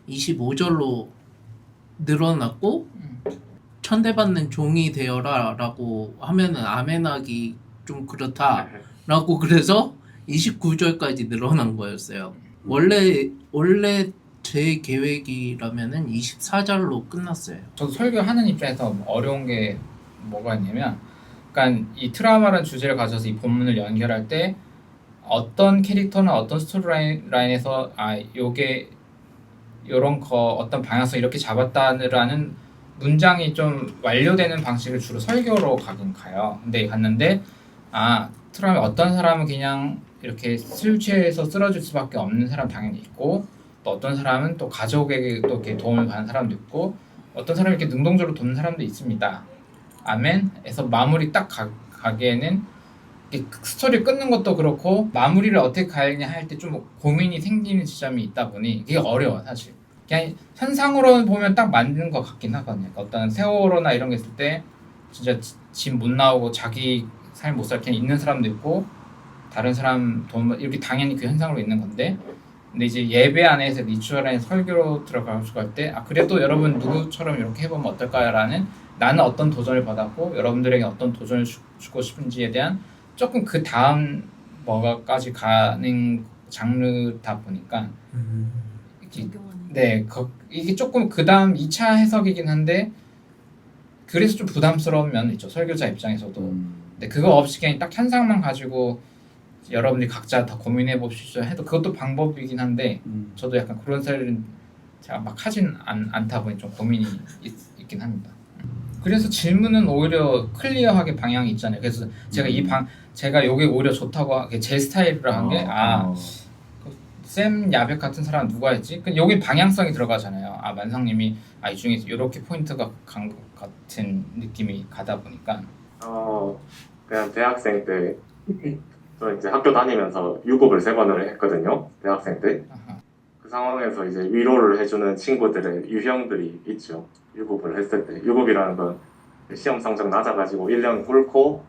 25절로 늘어났고 천대받는 종이 되어라 라고 하면은 아멘하기 좀 그렇다 라고 그래서 29절까지 늘어난 거였어요. 원래 제 계획이라면은 24절로 끝났어요. 저도 설교하는 입장에서 어려운 게 뭐가 있냐면 그러니까 이 트라우마라는 주제를 가져서 이 본문을 연결할 때 어떤 캐릭터나 어떤 스토리라인에서 요게 요런 거 어떤 방향성 이렇게 잡았다라는 문장이 좀 완료되는 방식을 주로 설교로 가긴 가요. 근데 갔는데 트럼이 어떤 사람은 그냥 이렇게 술 취해서 쓰러질 수밖에 없는 사람 당연히 있고, 또 어떤 사람은 또 가족에게 또 이렇게 도움을 받는 사람도 있고, 어떤 사람이 이렇게 능동적으로 돕는 사람도 있습니다. 아멘에서 마무리 딱 가기에는 스토리 끊는 것도 그렇고 마무리를 어떻게 가야냐 할 때 좀 고민이 생기는 지점이 있다 보니 이게 어려워 사실. 그냥 현상으로 보면 딱 맞는 것 같긴 하거든요. 어떤 세월호나 이런 게 있을 때 진짜 집 못 나오고 자기 삶 못 살게 있는 사람도 있고, 다른 사람 돈 이렇게 당연히 그 현상으로 있는 건데, 근데 이제 예배 안에서 리추얼 안에 설교로 들어가고 할 때 그래도 여러분 누구처럼 이렇게 해보면 어떨까라는, 나는 어떤 도전을 받았고 여러분들에게 어떤 도전을 주고 싶은지에 대한 조금 그 다음 뭐가까지 가는 장르다 보니까 네, 이게 조금 그 다음 2차 해석이긴 한데, 그래서 좀 부담스러운 면은 있죠, 설교자 입장에서도. 근데 그거 없이 그냥 딱 현상만 가지고 여러분들이 각자 다 고민해 보십시오 해도 그것도 방법이긴 한데, 저도 약간 그런 사례는 제가 막 하진 않다 보니 좀 고민이 있긴 합니다. 그래서 질문은 오히려 클리어하게 방향이 있잖아요. 그래서 제가 요게 오히려 좋다고 제 스타일이라 한 게 샘 야백 같은 사람 누가 했지? 여기 방향성이 들어가잖아요. 만상님이 이 중에 이렇게 포인트가 간 것 같은 느낌이 가다 보니까 그냥 대학생 때 저 이제 학교 다니면서 유급을 3번을 했거든요. 대학생 때. 그 상황에서 이제 위로를 해주는 친구들의 유형들이 있죠. 유급을 했을 때. 유급이라는 건 시험 성적 낮아가지고 1년 꿇고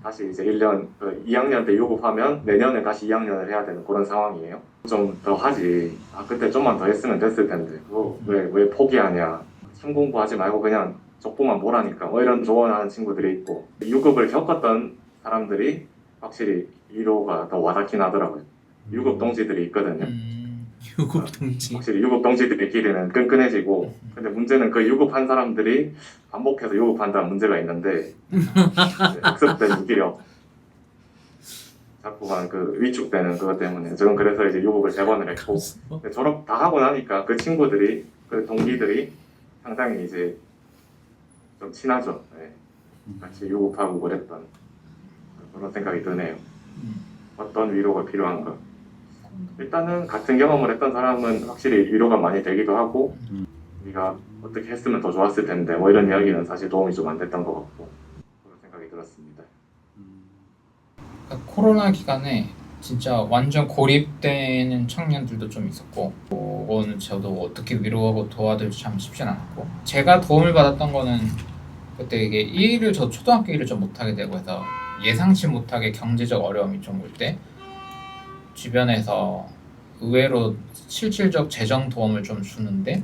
다시 이제 1년 2학년 때 유급하면 내년에 다시 2학년을 해야 되는 그런 상황이에요. 좀 더 하지. 그때 좀만 더 했으면 됐을 텐데. 그거 왜 포기하냐. 시험 공부하지 말고 그냥 족보만 보라니까. 이런 조언하는 친구들이 있고. 유급을 겪었던 사람들이 확실히 위로가 더 와닿긴 하더라고요. 유급 동지들이 있거든요. 유급 동지. 확실히 유급 동지들끼리는 끈끈해지고, 근데 문제는 그 유급한 사람들이 반복해서 유급한다는 문제가 있는데 학습된 무기력, 자꾸만 그 위축되는 그것 때문에 저는 그래서 이제 유급을 3번을 했고, 근데 졸업 다 하고 나니까 그 친구들이, 그 동기들이 상당히 이제 좀 친하죠. 네. 같이 유급하고 그랬던 그런 생각이 드네요. 어떤 위로가 필요한가. 일단은 같은 경험을 했던 사람은 확실히 위로가 많이 되기도 하고, 우리가 어떻게 했으면 더 좋았을 텐데 이런 이야기는 사실 도움이 좀 안 됐던 것 같고, 그런 생각이 들었습니다. 코로나 기간에 진짜 완전 고립되는 청년들도 좀 있었고, 그거는 저도 어떻게 위로하고 도와드릴지 참 쉽진 않았고, 제가 도움을 받았던 거는 그때 이게 저 초등학교 일을 좀 못하게 되고 해서 예상치 못하게 경제적 어려움이 좀 올 때 주변에서 의외로 실질적 재정 도움을 좀 주는데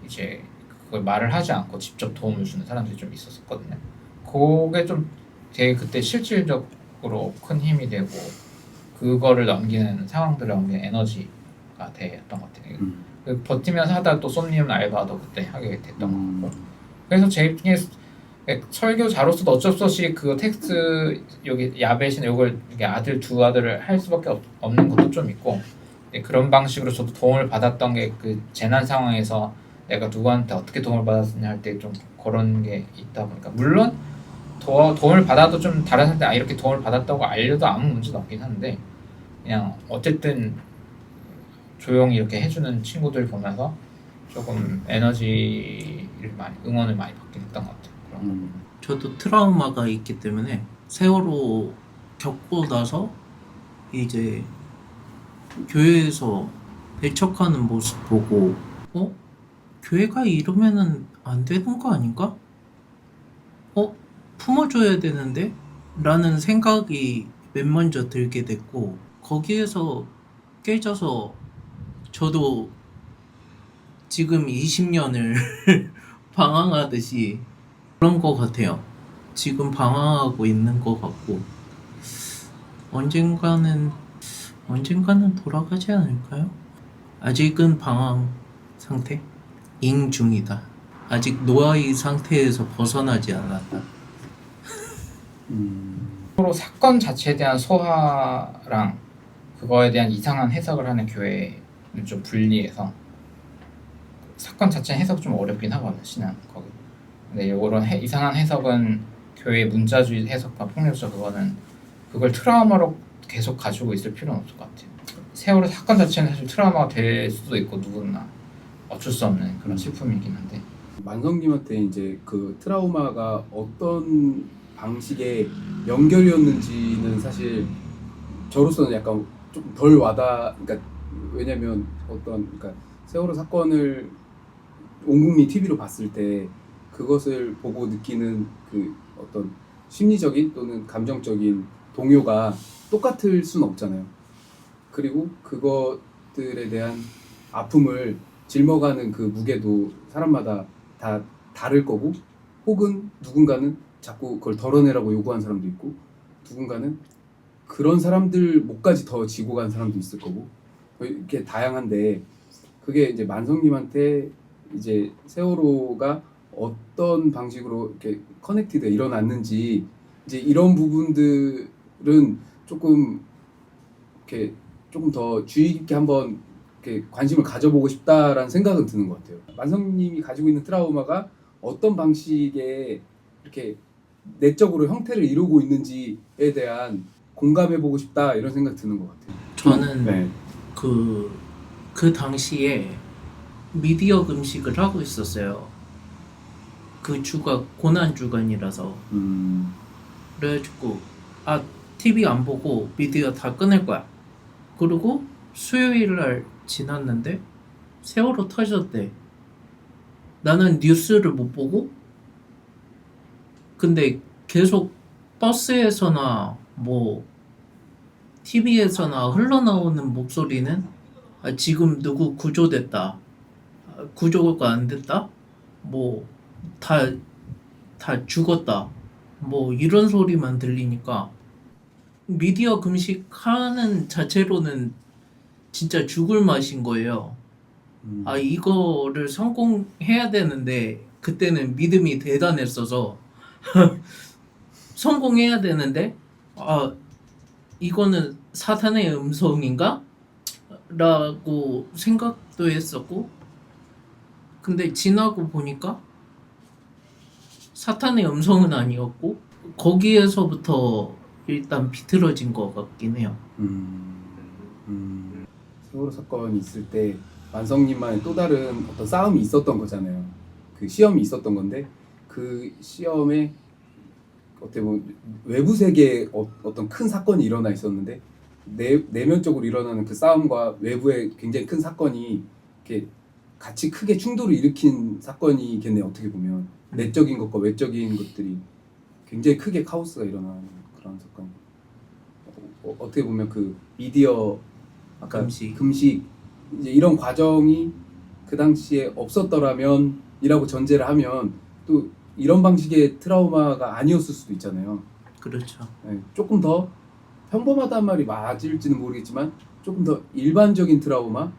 이제 그걸 말을 하지 않고 직접 도움을 주는 사람들이 좀 있었거든요. 그게 좀 되게 그때 실질적으로 큰 힘이 되고, 그거를 넘기는 상황들을 넘기는 에너지가 됐던 것 같아요. 버티면서 하다가 또 솜니움 알바도 그때 하게 됐던 것 같고, 그래서 제 입장에 설교자로서도 어쩔 수 없이 그 텍스트 여기 야벳이나 요걸 두 아들을 할 수밖에 없는 것도 좀 있고, 그런 방식으로 저도 도움을 받았던 게 그 재난 상황에서 내가 누구한테 어떻게 도움을 받았느냐 할 때 좀 그런 게 있다 보니까, 물론 도움을 받아도 좀 다른 사람한테 이렇게 도움을 받았다고 알려도 아무 문제도 없긴 한데, 그냥 어쨌든 조용히 이렇게 해주는 친구들 보면서 조금 에너지를 응원을 많이 받긴 했던 것 같아요. 저도 트라우마가 있기 때문에 세월호 겪고 나서 이제 교회에서 배척하는 모습 보고 교회가 이러면은 안 되는 거 아닌가? 품어줘야 되는데? 라는 생각이 맨 먼저 들게 됐고, 거기에서 깨져서 저도 지금 20년을 방황하듯이 그런 것 같아요. 지금 방황하고 있는 것 같고, 언젠가는 돌아가지 않을까요? 아직은 방황 상태? 잉 중이다. 아직 노아의 상태에서 벗어나지 않았다. 서로 사건 자체에 대한 소화랑 그거에 대한 이상한 해석을 하는 교회를 좀 분리해서, 사건 자체 해석 좀 어렵긴 하거든요, 신앙 거기. 근데 이런 이상한 해석은 교회 문자주의 해석과 폭력적 그거는 그걸 트라우마로 계속 가지고 있을 필요는 없을 것 같아요. 세월호 사건 자체는 사실 트라우마가 될 수도 있고 누구나 어쩔 수 없는 그런 슬픔이긴 한데 만성님한테 이제 그 트라우마가 어떤 방식의 연결이었는지는 사실 저로서는 약간 조금 덜 와닿. 그러니까 왜냐면 그러니까 세월호 사건을 온 국민 TV로 봤을 때 그것을 보고 느끼는 그 어떤 심리적인 또는 감정적인 동요가 똑같을 수는 없잖아요. 그리고 그것들에 대한 아픔을 짊어가는 그 무게도 사람마다 다 다를 거고, 혹은 누군가는 자꾸 그걸 덜어내라고 요구한 사람도 있고, 누군가는 그런 사람들 목까지 더 지고 간 사람도 있을 거고, 이렇게 다양한데, 그게 이제 만성님한테 이제 세월호가 어떤 방식으로 이렇게 커넥티드 일어났는지, 이제 이런 부분들은 조금 이렇게 조금 더 주의 깊게 한번 이렇게 관심을 가져보고 싶다라는 생각은 드는 것 같아요. 만성님이 가지고 있는 트라우마가 어떤 방식의 이렇게 내적으로 형태를 이루고 있는지에 대한 공감해보고 싶다 이런 생각 드는 것 같아요. 저는 네. 그 당시에 미디어 금식을 하고 있었어요. 그 주가 고난 주간이라서. 그래가지고 TV 안 보고 미디어 다 끊을 거야. 그리고 수요일 날 지났는데 세월호 터졌대. 나는 뉴스를 못 보고, 근데 계속 버스에서나 뭐 TV에서나 흘러나오는 목소리는 지금 누구 구조됐다, 구조가 안 됐다, 뭐 다 죽었다, 뭐 이런 소리만 들리니까 미디어 금식하는 자체로는 진짜 죽을 맛인 거예요. 이거를 성공해야 되는데, 그때는 믿음이 대단했어서 성공해야 되는데 이거는 사탄의 음성인가? 라고 생각도 했었고, 근데 지나고 보니까 사탄의 음성은 아니었고, 거기에서부터 일단 비틀어진 것 같긴 해요. 세월호 사건이 있을 때 만성님만의 또 다른 어떤 싸움이 있었던 거잖아요. 그 시험이 있었던 건데, 그 시험에 어떻게 보면 외부 세계에 어떤 큰 사건이 일어나 있었는데, 내면적으로 일어나는 그 싸움과 외부의 굉장히 큰 사건이 이렇게 같이 크게 충돌을 일으킨 사건이겠네요. 어떻게 보면 내적인 것과 외적인 것들이 굉장히 크게 카오스가 일어나는 그런 사건. 어떻게 보면 그 미디어 아까 금식 이제 이런 과정이 그 당시에 없었더라면 이라고 전제를 하면 또 이런 방식의 트라우마가 아니었을 수도 있잖아요. 그렇죠. 네, 조금 더 평범하다는 말이 맞을지는 모르겠지만 조금 더 일반적인 트라우마였을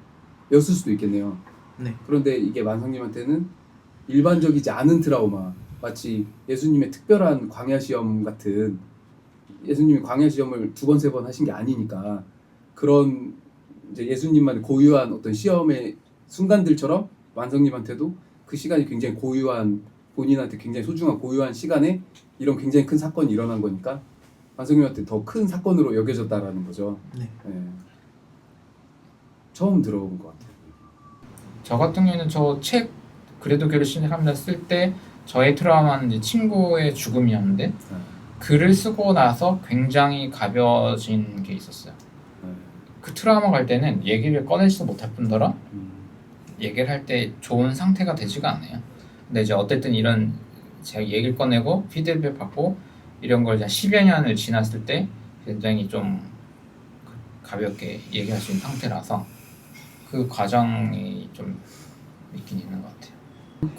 수도 있겠네요. 네. 그런데 이게 만성님한테는 일반적이지 않은 트라우마, 마치 예수님의 특별한 광야 시험 같은, 예수님이 광야 시험을 2번, 3번 하신 게 아니니까 그런 이제 예수님만의 고유한 어떤 시험의 순간들처럼 만성님한테도 그 시간이 굉장히 고유한, 본인한테 굉장히 소중한 고유한 시간에 이런 굉장히 큰 사건이 일어난 거니까 만성님한테 더 큰 사건으로 여겨졌다라는 거죠. 네. 네. 처음 들어본 것 같아요. 저 같은 경우에는 저 책 그래도 교회를 신학합니다 쓸 때 저의 트라우마는 이제 친구의 죽음이었는데, 글을 쓰고 나서 굉장히 가벼워진 게 있었어요. 그 트라우마 갈 때는 얘기를 꺼내지도 못할 뿐더러 얘기를 할 때 좋은 상태가 되지가 않아요. 근데 이제 어쨌든 이런 제가 얘기를 꺼내고 피드백 받고 이런 걸 10여 년을 지났을 때 굉장히 좀 가볍게 얘기할 수 있는 상태라서 그 과정이 좀 있긴 있는 것 같아요.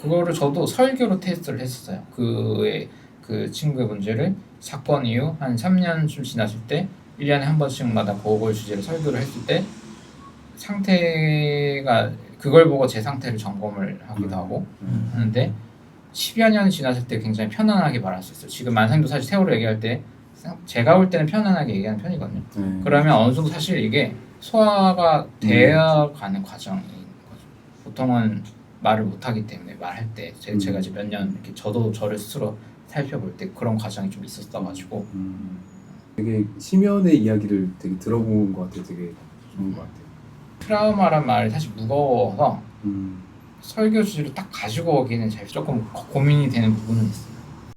그거를 저도 설교로 테스트를 했었어요. 그 친구의 문제를 사건 이후 한 3년쯤 지났을 때 1년에 한 번씩마다 그걸 주제로 설교를 했을 때 상태가, 그걸 보고 제 상태를 점검을 하기도 하고 하는데 10여 년 지났을 때 굉장히 편안하게 말할 수 있어요. 지금 만성도 사실 세월호 얘기할 때 제가 볼 때는 편안하게 얘기하는 편이거든요. 그러면 어느 정도 사실 이게 소화가 되어가는 과정인 거죠. 보통은 말을 못하기 때문에 말할 때 제가 이제 몇 년 이렇게 저도 저를 스스로 살펴볼 때 그런 과정이 좀 있었어가지고 되게 심연의 이야기를 되게 들어본 것 같아요. 되게 좋은 것 같아요. 트라우마란 말이 사실 무거워서 설교 주제를 딱 가지고 오기는 잘 조금 고민이 되는 부분은 있어요.